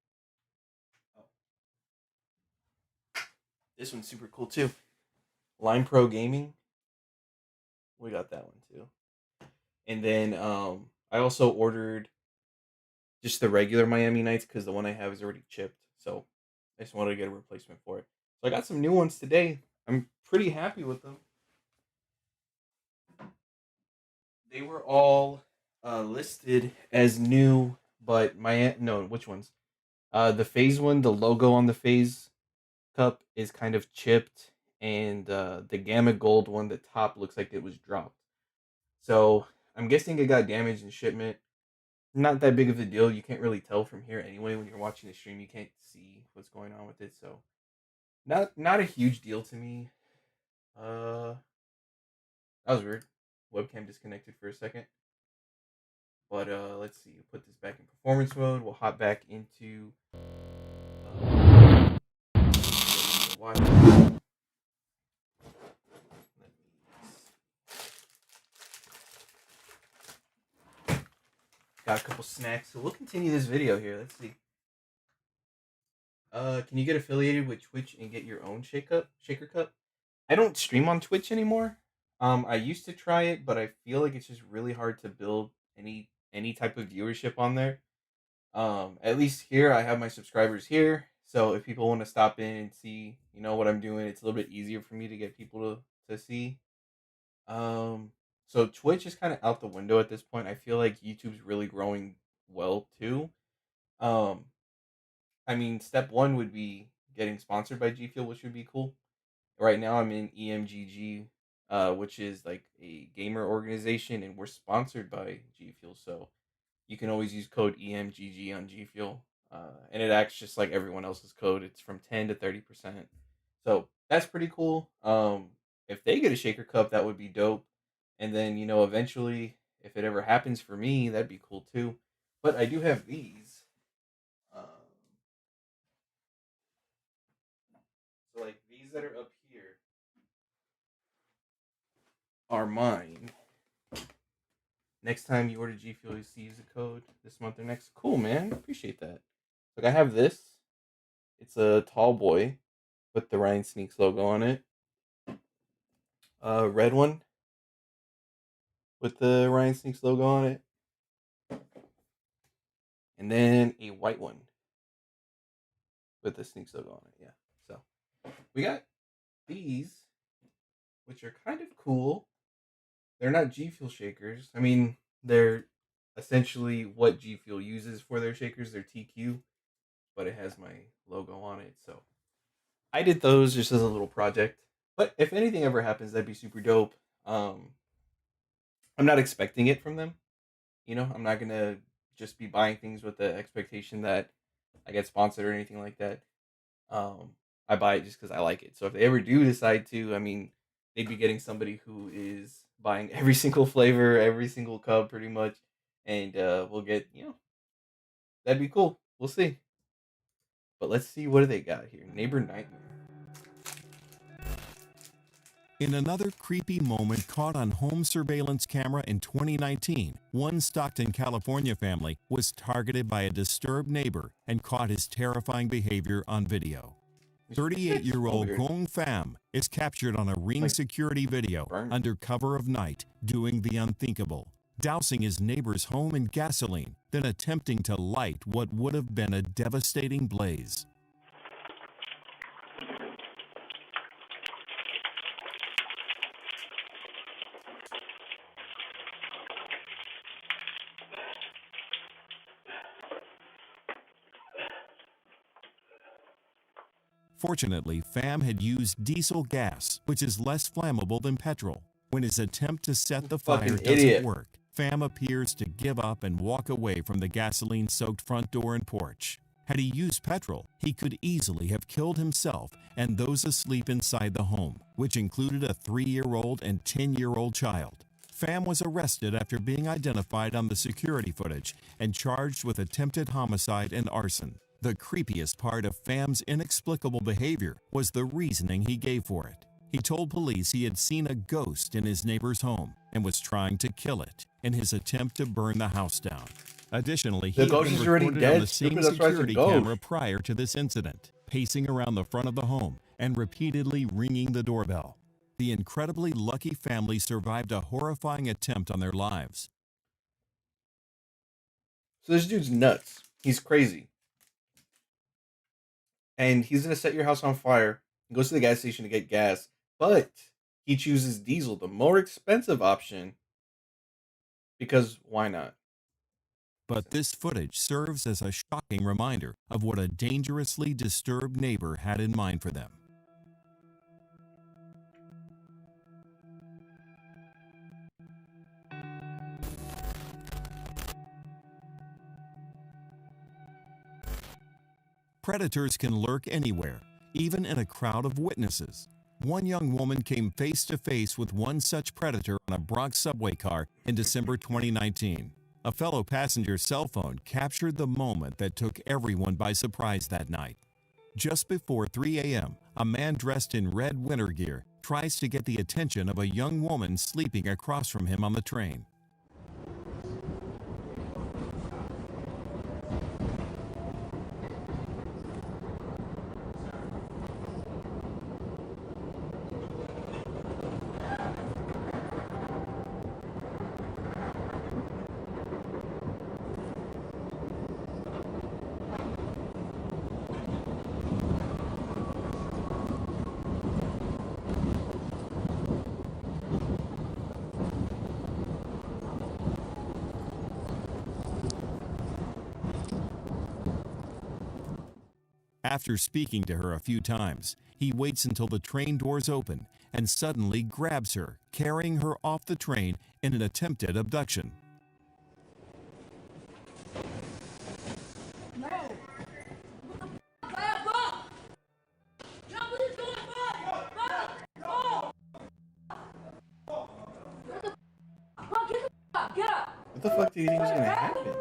Oh, this one's super cool too. Line Pro Gaming. We got that one too. And then I also ordered just the regular Miami Nights because the one I have is already chipped. So I just wanted to get a replacement for it. So I got some new ones today. I'm pretty happy with them. They were all listed as new, but which ones? The Phase one, the logo on the Phase cup is kind of chipped, and the Gamma Gold one, the top looks like it was dropped. So I'm guessing it got damaged in shipment. Not that big of a deal. You can't really tell from here anyway. When you're watching the stream, you can't see what's going on with it. So not a huge deal to me. That was weird. Webcam disconnected for a second. But let's see. Put this back in performance mode. We'll hop back into Wi-Fi. Got a couple snacks, so we'll continue this video here. Let's see. Can you get affiliated with Twitch and get your own shaker cup? I don't stream on Twitch anymore. I used to try it, but I feel like it's just really hard to build any type of viewership on there. At least here, I have my subscribers here, so if people want to stop in and see, what I'm doing, it's a little bit easier for me to get people to see. So Twitch is kind of out the window at this point. I feel like YouTube's really growing well too. I mean, step one would be getting sponsored by G Fuel, which would be cool. Right now, I'm in EMGG, which is like a gamer organization, and we're sponsored by G Fuel. So you can always use code EMGG on G Fuel, and it acts just like everyone else's code. It's from 10 to 30%. So that's pretty cool. If they get a shaker cup, that would be dope. And then, eventually, if it ever happens for me, that'd be cool too. But I do have these. So, like, these that are up here are mine. Next time you order G Fuel, you see use the code this month or next. Cool, man. Appreciate that. Like, I have this. It's a tall boy with the Ryan Sneaks logo on it. A red one with the Ryan Sneaks logo on it. And then a white one with the Sneaks logo on it. Yeah. So we got these, which are kind of cool. They're not G Fuel shakers. I mean, they're essentially what G Fuel uses for their shakers. They're TQ, but it has my logo on it. So I did those just as a little project. But if anything ever happens, that'd be super dope. I'm not expecting it from them. I'm not gonna just be buying things with the expectation that I get sponsored or anything like that. I buy it just because I like it. So if they ever do decide to, I mean, they'd be getting somebody who is buying every single flavor, every single cup, pretty much, and we'll get, that'd be cool. We'll see. But let's see, what do they got here? Neighbor Nightmare. In another creepy moment caught on home surveillance camera in 2019, one Stockton, California family was targeted by a disturbed neighbor and caught his terrifying behavior on video. 38-year-old Gong Pham is captured on a Ring security video under cover of night doing the unthinkable, dousing his neighbor's home in gasoline, then attempting to light what would have been a devastating blaze. Fortunately, Pham had used diesel gas, which is less flammable than petrol. When his attempt to set the fire doesn't work, Pham appears to give up and walk away from the gasoline-soaked front door and porch. Had he used petrol, he could easily have killed himself and those asleep inside the home, which included a 3-year-old and 10-year-old child. Pham was arrested after being identified on the security footage and charged with attempted homicide and arson. The creepiest part of Pham's inexplicable behavior was the reasoning he gave for it. He told police he had seen a ghost in his neighbor's home and was trying to kill it in his attempt to burn the house down. Additionally, he had been recorded on the same security camera prior to this incident, pacing around the front of the home and repeatedly ringing the doorbell. The incredibly lucky family survived a horrifying attempt on their lives. So this dude's nuts. He's crazy. And he's going to set your house on fire and goes to the gas station to get gas. But he chooses diesel, the more expensive option, because why not? But this footage serves as a shocking reminder of what a dangerously disturbed neighbor had in mind for them. Predators can lurk anywhere, even in a crowd of witnesses. One young woman came face to face with one such predator on a Bronx subway car in December 2019. A fellow passenger's cell phone captured the moment that took everyone by surprise that night. Just before 3 a.m., a man dressed in red winter gear tries to get the attention of a young woman sleeping across from him on the train. After speaking to her a few times, he waits until the train doors open and suddenly grabs her, carrying her off the train in an attempted abduction. What the fuck do you think is gonna happen?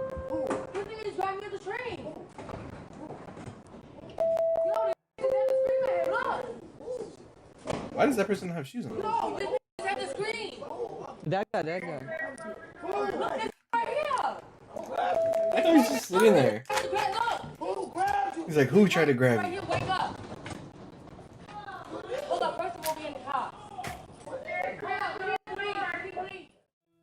Why does that person have shoes on? That guy. I thought he was just sitting there. He's like, who tried to grab you?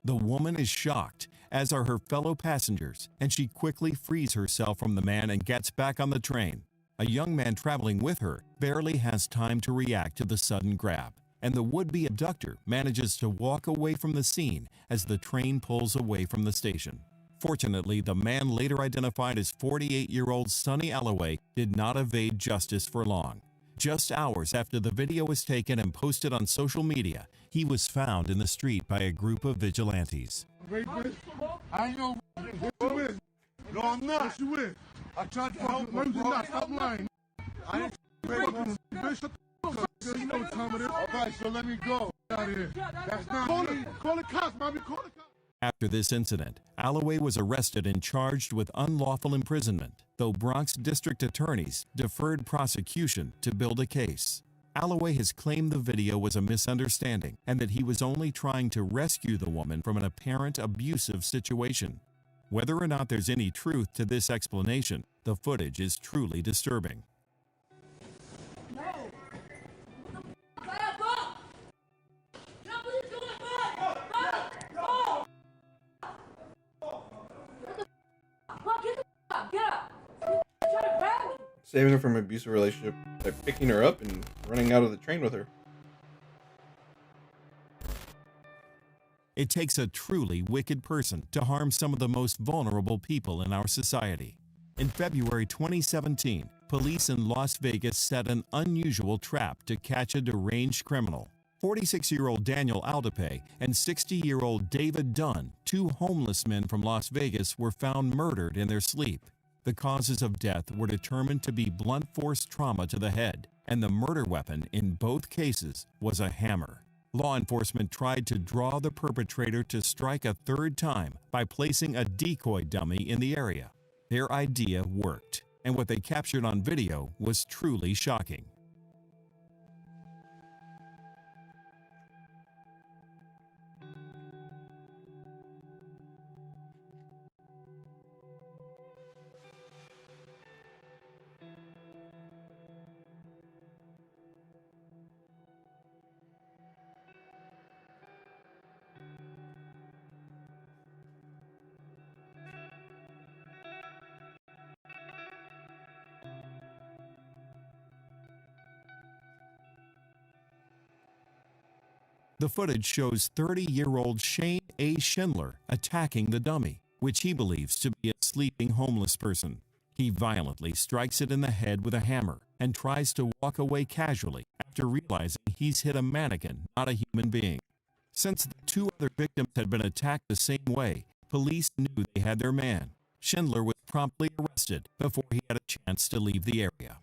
The woman is shocked, as are her fellow passengers, and she quickly frees herself from the man and gets back on the train. A young man traveling with her barely has time to react to the sudden grab, and the would-be abductor manages to walk away from the scene as the train pulls away from the station. Fortunately, the man later identified as 48-year-old Sonny Alloway did not evade justice for long. Just hours after the video was taken and posted on social media, he was found in the street by a group of vigilantes. I know you win. No, I'm not. You win. I tried to help him. Stop lying. I ain't you know what time it is. All right, so let me go. Out of here. That's not call the cops, Bobby. Call the cops. After this incident, Alloway was arrested and charged with unlawful imprisonment, though Bronx district attorneys deferred prosecution to build a case. Alloway has claimed the video was a misunderstanding and that he was only trying to rescue the woman from an apparent abusive situation. Whether or not there's any truth to this explanation, the footage is truly disturbing. Saving her from an abusive relationship by picking her up and running out of the train with her. It takes a truly wicked person to harm some of the most vulnerable people in our society. In February 2017, police in Las Vegas set an unusual trap to catch a deranged criminal. 46-year-old Daniel Aldape and 60-year-old David Dunn, two homeless men from Las Vegas, were found murdered in their sleep. The causes of death were determined to be blunt force trauma to the head, and the murder weapon in both cases was a hammer. Law enforcement tried to draw the perpetrator to strike a third time by placing a decoy dummy in the area. Their idea worked, and what they captured on video was truly shocking. The footage shows 30-year-old Shane A. Schindler attacking the dummy, which he believes to be a sleeping homeless person. He violently strikes it in the head with a hammer and tries to walk away casually after realizing he's hit a mannequin, not a human being. Since the two other victims had been attacked the same way, police knew they had their man. Schindler was promptly arrested before he had a chance to leave the area.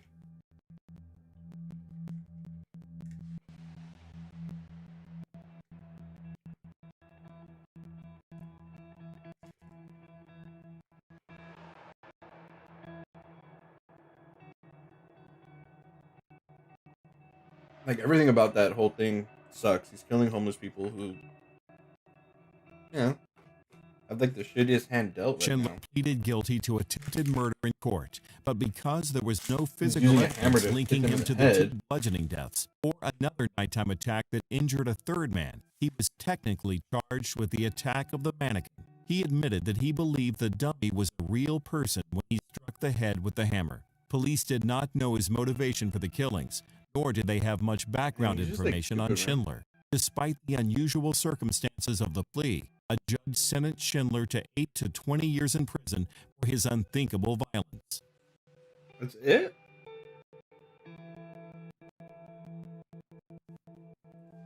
Like, everything about that whole thing sucks. He's killing homeless people who, have like the shittiest hand dealt right Schindler now. pleaded guilty to attempted murder in court, but because there was no physical evidence linking him to the two bludgeoning deaths or another nighttime attack that injured a third man, he was technically charged with the attack of the mannequin. He admitted that he believed the dummy was a real person when he struck the head with the hammer. Police did not know his motivation for the killings, nor did they have much background information on Schindler. Despite the unusual circumstances of the plea, a judge sentenced Schindler to 8 to 20 years in prison for his unthinkable violence. That's it?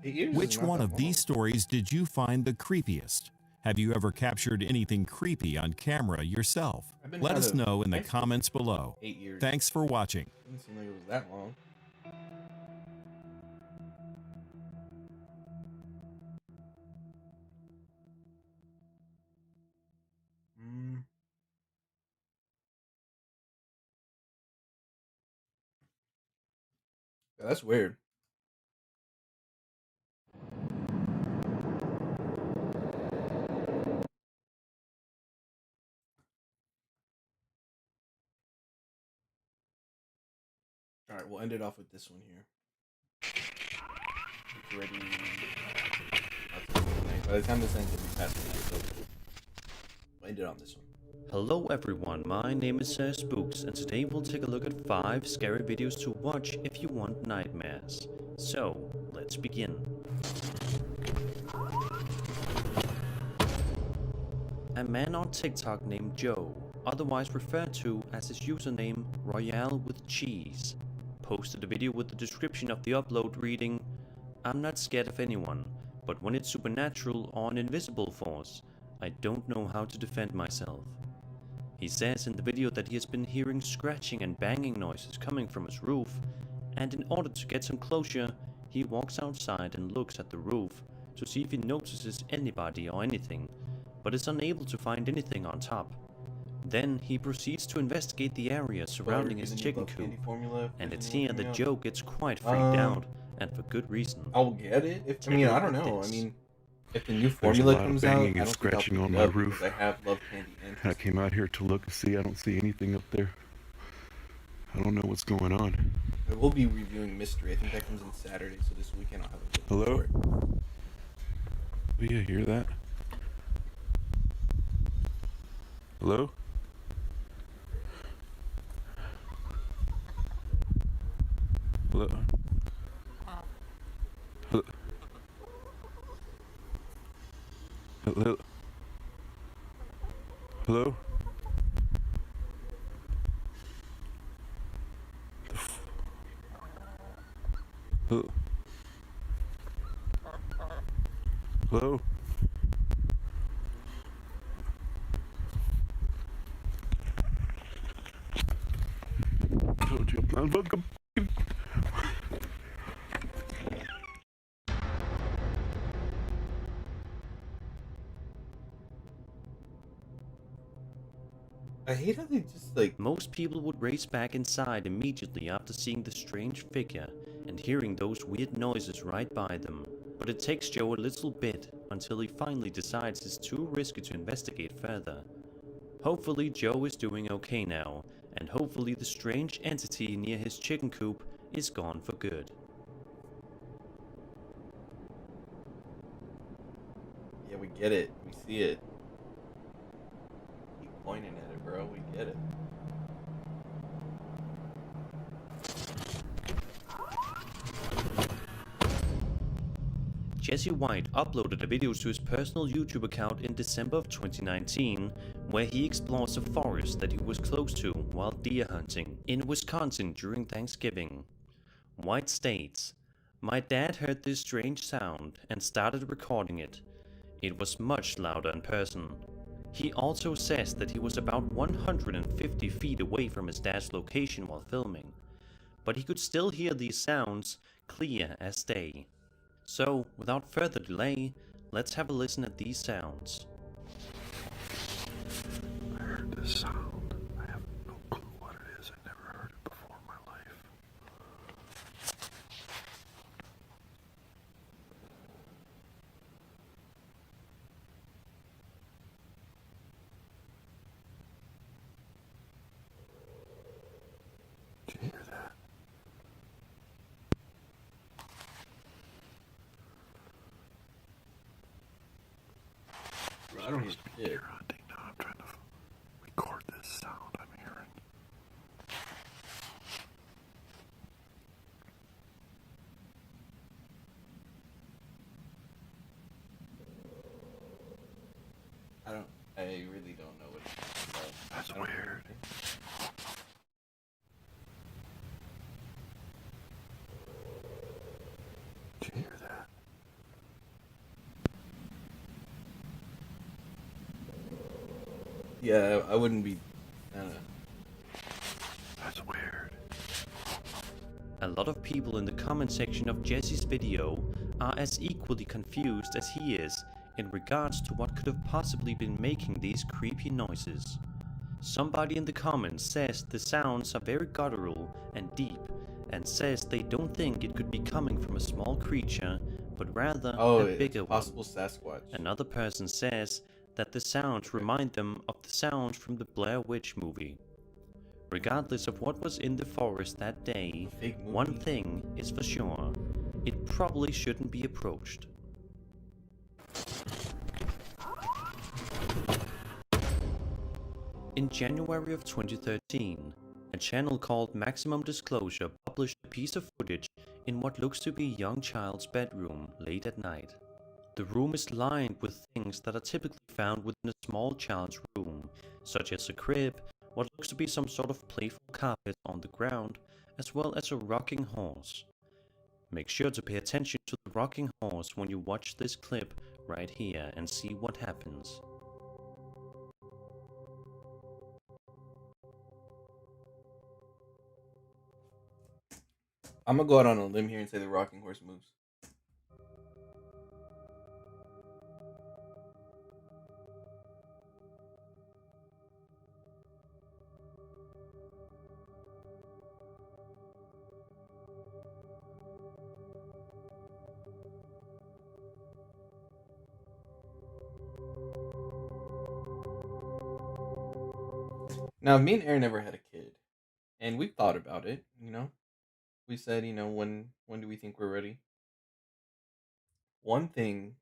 8 years? Which one of these stories did you find the creepiest? Have you ever captured anything creepy on camera yourself? Let us know in the comments below. 8 years. Thanks for watching. Didn't seem like it was that long. Yeah, that's weird. All right, we'll end it off with this one here. It's ready. By the time this ends, it'll be past midnight, so we'll end it on this one. Hello everyone, my name is Spooks, and today we'll take a look at 5 scary videos to watch if you want nightmares. So, let's begin. A man on TikTok named Joe, otherwise referred to as his username Royale with Cheese, posted a video with the description of the upload reading, "I'm not scared of anyone, but when it's supernatural or an invisible force, I don't know how to defend myself." He says in the video that he has been hearing scratching and banging noises coming from his roof, and in order to get some closure, he walks outside and looks at the roof to see if he notices anybody or anything, but is unable to find anything on top. Then he proceeds to investigate the area surrounding his chicken coop, and it's here that Joe gets quite freaked out and for good reason. I'll get it. If I mean, I don't know. I mean, if the new There's a formula lot of comes out, banging I and don't think I'll scratching pick on it my up roof. because I have Love Candy and I came out here to look and see. I don't see anything up there. I don't know what's going on. I will be reviewing Mystery. I think that comes in Saturday, so this weekend I'll have a good Hello? for it. Do you hear that? Hello? Hello? Hello? Hello? Hello? Hello? Hello? I told you I'm not welcome. I hate how they just like... Most people would race back inside immediately after seeing the strange figure and hearing those weird noises right by them. But it takes Joe a little bit until he finally decides it's too risky to investigate further. Hopefully Joe is doing okay now, and hopefully the strange entity near his chicken coop is gone for good. Yeah, we get it. We see it. Keep pointing at it, bro. We get it. Jesse White uploaded a video to his personal YouTube account in December of 2019, where he explores a forest that he was close to while deer hunting in Wisconsin during Thanksgiving. White states, "My dad heard this strange sound and started recording it. It was much louder in person." He also says that he was about 150 feet away from his dad's location while filming, but he could still hear these sounds clear as day. So, without further delay, let's have a listen at these sounds. I heard this sound. I have no clue what it is. I never heard it before in my life. Did you hear that? Bro, I don't hear shit. You're hunting now. I'm trying to record this sound I'm hearing. I really don't know what it's about. That's weird. Did you hear that? Yeah, I wouldn't be... I don't know. That's weird. A lot of people in the comment section of Jesse's video are as equally confused as he is in regards to what could have possibly been making these creepy noises. Somebody in the comments says the sounds are very guttural and deep, and says they don't think it could be coming from a small creature, but rather a bigger possible one. Sasquatch. Another person says that the sounds remind them of the sounds from the Blair Witch movie. Regardless of what was in the forest that day, one thing is for sure: it probably shouldn't be approached. In January of 2013, a channel called Maximum Disclosure published a piece of footage in what looks to be a young child's bedroom late at night. The room is lined with things that are typically found within a small child's room, such as a crib, what looks to be some sort of playful carpet on the ground, as well as a rocking horse. Make sure to pay attention to the rocking horse when you watch this clip right here and see what happens. I'm gonna go out on a limb here and say the rocking horse moves. Now, me and Aaron never had a kid, and we've thought about it. You know, we said, you know, when do we think we're ready? One thing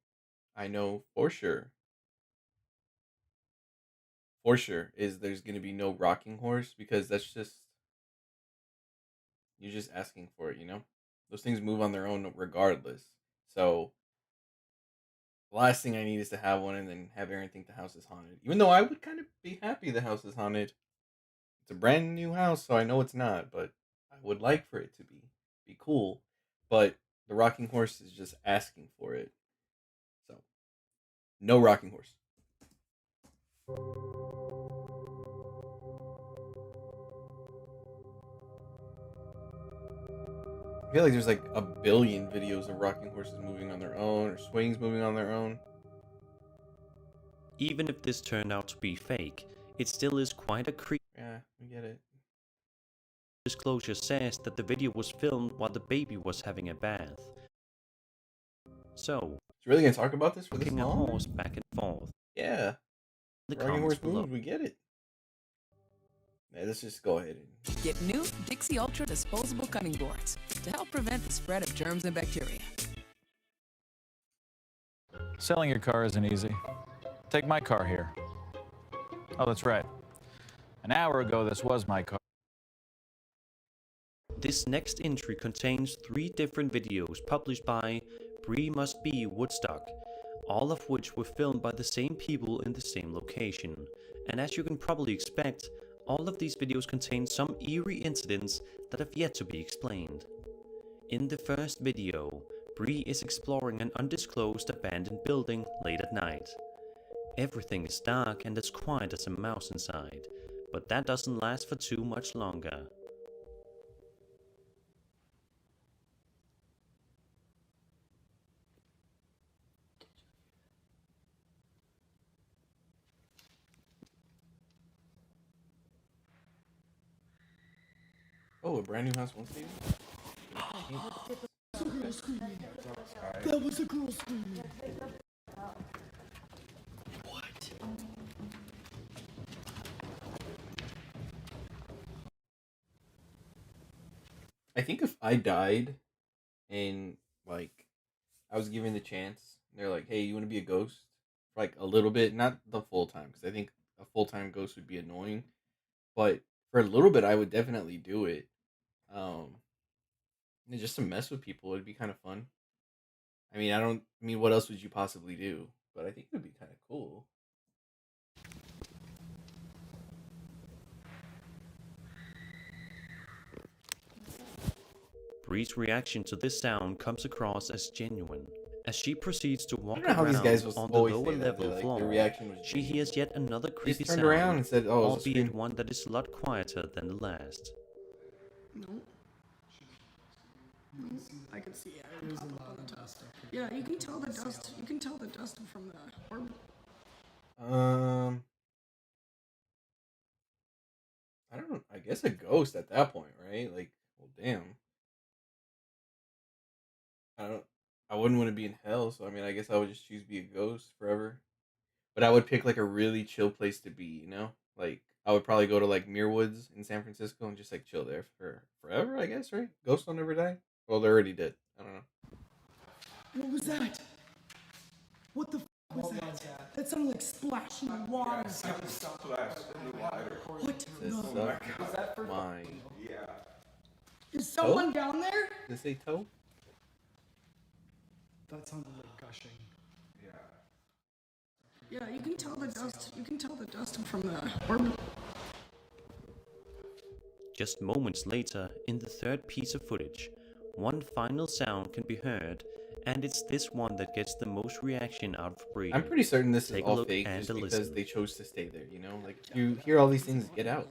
I know for sure, is there's gonna be no rocking horse, because that's just, you're just asking for it. You know, those things move on their own regardless. So the last thing I need is to have one and then have Aaron think the house is haunted. Even though I would kind of be happy the house is haunted. It's a brand new house, so I know it's not, but I would like for it to be cool. But the rocking horse is just asking for it. So no rocking horse. I feel like there's like a billion videos of rocking horses moving on their own, or swings moving on their own. Even if this turned out to be fake, it still is quite a creep. Yeah, we get it. Disclosure says that the video was filmed while the baby was having a bath. So, it's really gonna talk about this for this long? a horse back and forth. Yeah. The rocking horse moved, we get it. Yeah, let's just go ahead and get new Dixie Ultra disposable cutting boards to help prevent the spread of germs and bacteria. Selling your car isn't easy. Take my car here. Oh, that's right. An hour ago, this was my car. This next entry contains 3 different videos published by Bree Must Be Woodstock, all of which were filmed by the same people in the same location. And as you can probably expect, all of these videos contain some eerie incidents that have yet to be explained. In the first video, Bree is exploring an undisclosed abandoned building late at night. Everything is dark and as quiet as a mouse inside, but that doesn't last for too much longer. Oh, a brand new house once maybe? That was a girl screaming. What? I think if I died and like I was given the chance, they're like, "Hey, you want to be a ghost for like a little bit, not the full time, because I think a full time ghost would be annoying, but for a little bit, I would definitely do it. And just to mess with people, it'd be kind of fun. I mean, what else would you possibly do? But I think it would be kind of cool. Bree's reaction to this sound comes across as genuine. As she proceeds to walk how around these guys on the always lower say that, level like, floor, their reaction was she hears yet another creepy turned sound, around and said, "Oh, it was a albeit scream." one that is a lot quieter than the last. No. I can see it. There's a lot of dust. Yeah, you can tell the dust. You can tell the dust from the orb. I don't know. I guess a ghost at that point, right? Like, well, damn. I wouldn't want to be in hell, so I mean, I guess I would just choose to be a ghost forever. But I would pick like a really chill place to be, you know? Like, I would probably go to like Muirwoods in San Francisco and just like chill there for forever, I guess, right? Ghosts don't ever die? Well, they already did. I don't know. What was that? What the was that? That sounded like splashing water. This Was that for mine. Is someone down there? Did it say toe? That sounded like gushing. Yeah, you can tell the dust. You can tell the dust from the orb. Just moments later, in the third piece of footage, one final sound can be heard, and it's this one that gets the most reaction out of Bree. I'm pretty certain this is Take a all look fake and just a because listen. they chose to stay there, you know? Like, you hear all these things, get out.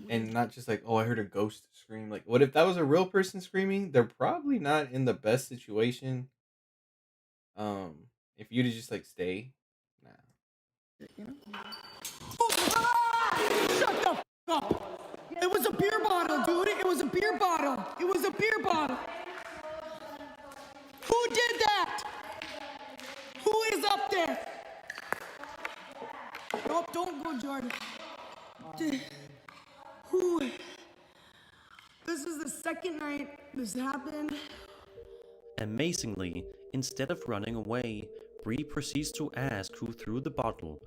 And not just like, oh, I heard a ghost scream. Like, what if that was a real person screaming? They're probably not in the best situation. If you to just like stay, nah. Shut the f up! It was a beer bottle, dude. It was a beer bottle. It was a beer bottle. Who did that? Who is up there? Nope, don't go, Jordan. This is the second night this happened. Amazingly, instead of running away, Bree proceeds to ask who threw the bottle,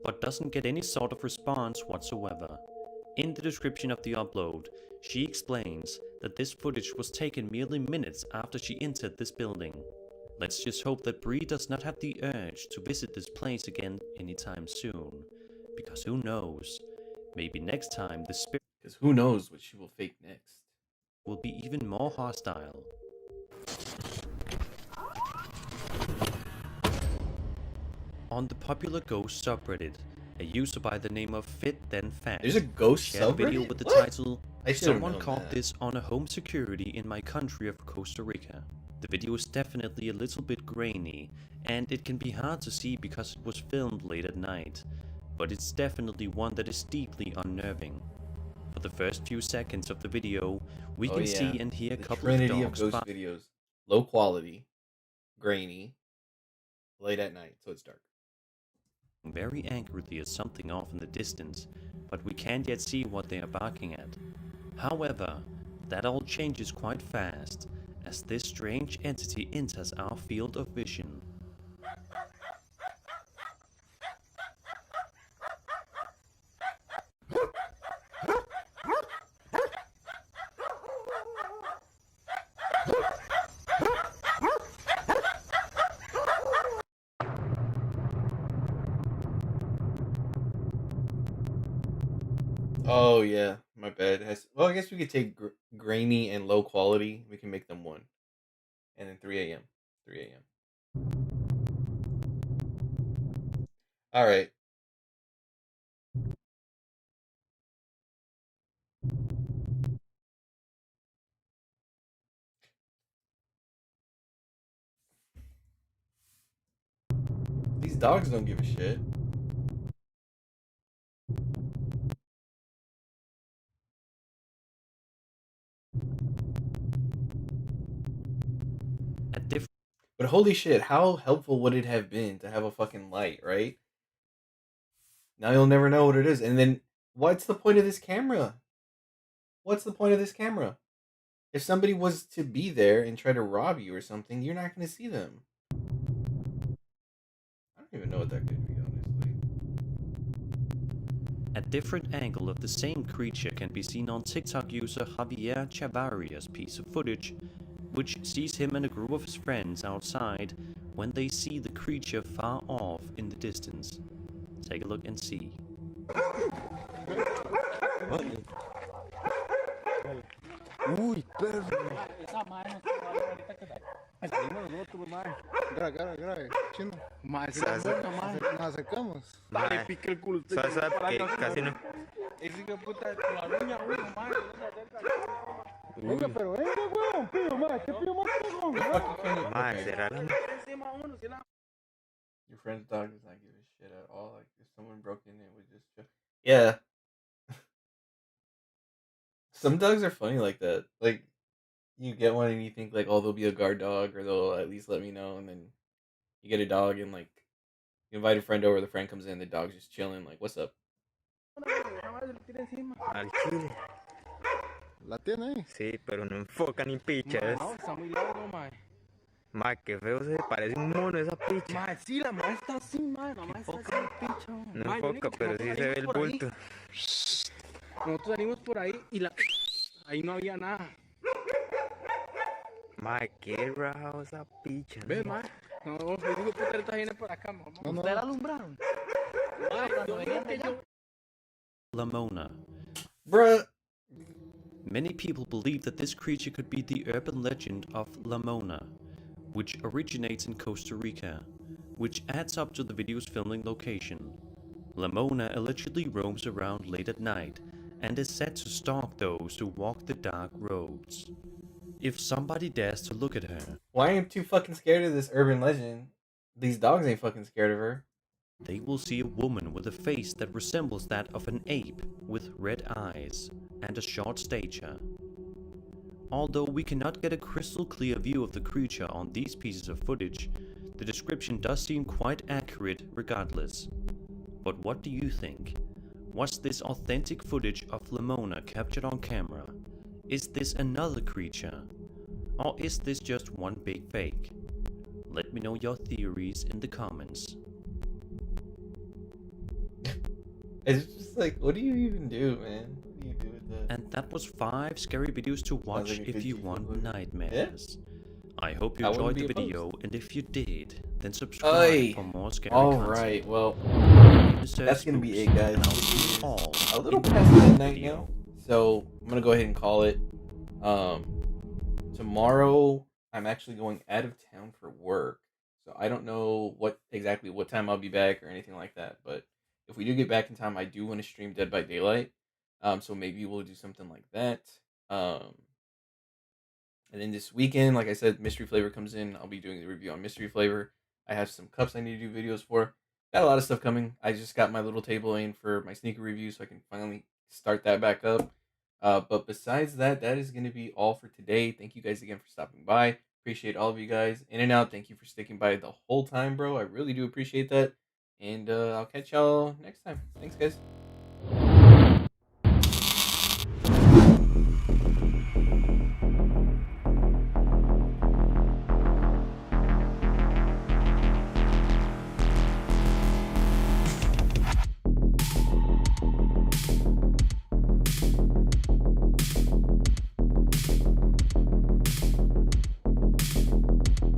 but doesn't get any sort of response whatsoever. In the description of the upload, she explains that this footage was taken merely minutes after she entered this building. Let's just hope that Bree does not have the urge to visit this place again anytime soon. Because who knows, maybe next time the spirit... Because who knows what she will fake next. ...will be even more hostile. On the popular ghost subreddit, a user by the name of FitThenFact There's a ghost shared a video subreddit? with the What? title, I should've "Someone known caught that. this on a home security in my country of Costa Rica." The video is definitely a little bit grainy, and it can be hard to see because it was filmed late at night, but it's definitely one that is deeply unnerving. For the first few seconds of the video, we can see and hear a the couple trinity of of dogs ghost videos: low quality, grainy, late at night, so it's dark. Very angrily at something off in the distance, but we can't yet see what they are barking at. However, that all changes quite fast, as this strange entity enters our field of vision. Oh yeah, my bad. Well, I guess we could take grainy and low quality. We can make them one, and then 3 a.m. 3 a.m. All right. These dogs don't give a shit. But holy shit, how helpful would it have been to have a fucking light, right? Now you'll never know what it is. And then, what's the point of this camera? What's the point of this camera? If somebody was to be there and try to rob you or something, you're not going to see them. I don't even know what that could be, honestly. A different angle of the same creature can be seen on TikTok user Javier Chavarria's piece of footage, which sees him and a group of his friends outside when they see the creature far off in the distance. Take a look and see. Uy, perro. Grave, chino. Nos acercamos. Le pica el culo. Casi no. Ese hijo de puta, la uña, Venga, pero venga, weón, pillo más, ¿qué pillo más, Your friend's dog does not give a shit at all. Like, if someone broke in, it would just... Yeah. Some dogs are funny like that. Like, you get one and you think, like, oh, there'll be a guard dog, or they'll at least let me know, and then you get a dog and, like, you invite a friend over, the friend comes in, the dog's just chilling, like, what's up? Al chile. ¿La tiene ahí? Sí, pero no enfoca ni pichas. No, está muy largo, mae. Ma, qué feo se parece un mono esa picha. Mae, sí, la mae está así, mae. La mae está así, picha. No enfoca, pero sí se ve el bulto. Nosotros salimos por ahí y ahí no había nada. Ma, qué raro esa picha. ¿Ves, mae? No, le digo, puta, esta viene por acá, mamá. ¿Ustedes la alumbraron? Cuando venían de allá. Lamona. Bruh. Many people believe that this creature could be the urban legend of Lamona, which originates in Costa Rica, which adds up to the video's filming location. Lamona allegedly roams around late at night and is said to stalk those who walk the dark roads. If somebody dares to look at her, why am I too fucking scared of this urban legend? These dogs ain't fucking scared of her. They will see a woman with a face that resembles that of an ape with red eyes and a short stature. Although we cannot get a crystal clear view of the creature on these pieces of footage, the description does seem quite accurate regardless. But what do you think? Was this authentic footage of Lamona captured on camera? Is this another creature? Or is this just one big fake? Let me know your theories in the comments. It's just like, what do you even do, man? What do you do with that? And that was 5 scary videos to watch like a if good you YouTube want video. nightmares. I hope you I wouldn't enjoyed the be video, opposed. and if you did, then subscribe Oi. for more scary Alright, content. well, that's gonna be it, guys. And I'll see you all A little in the past next midnight video. now, so I'm gonna go ahead and call it. Tomorrow I'm actually going out of town for work, so I don't know exactly what time I'll be back or anything like that. But if we do get back in time, I do want to stream Dead by Daylight. So maybe we'll do something like that. And then this weekend, like I said, Mystery Flavor comes in. I'll be doing the review on Mystery Flavor. I have some cups I need to do videos for. Got a lot of stuff coming. I just got my little table in for my sneaker review, so I can finally start that back up. But besides that, that is going to be all for today. Thank you guys again for stopping by. Appreciate all of you guys. In and out, thank you for sticking by the whole time, bro. I really do appreciate that. And I'll catch y'all next time. Thanks, guys.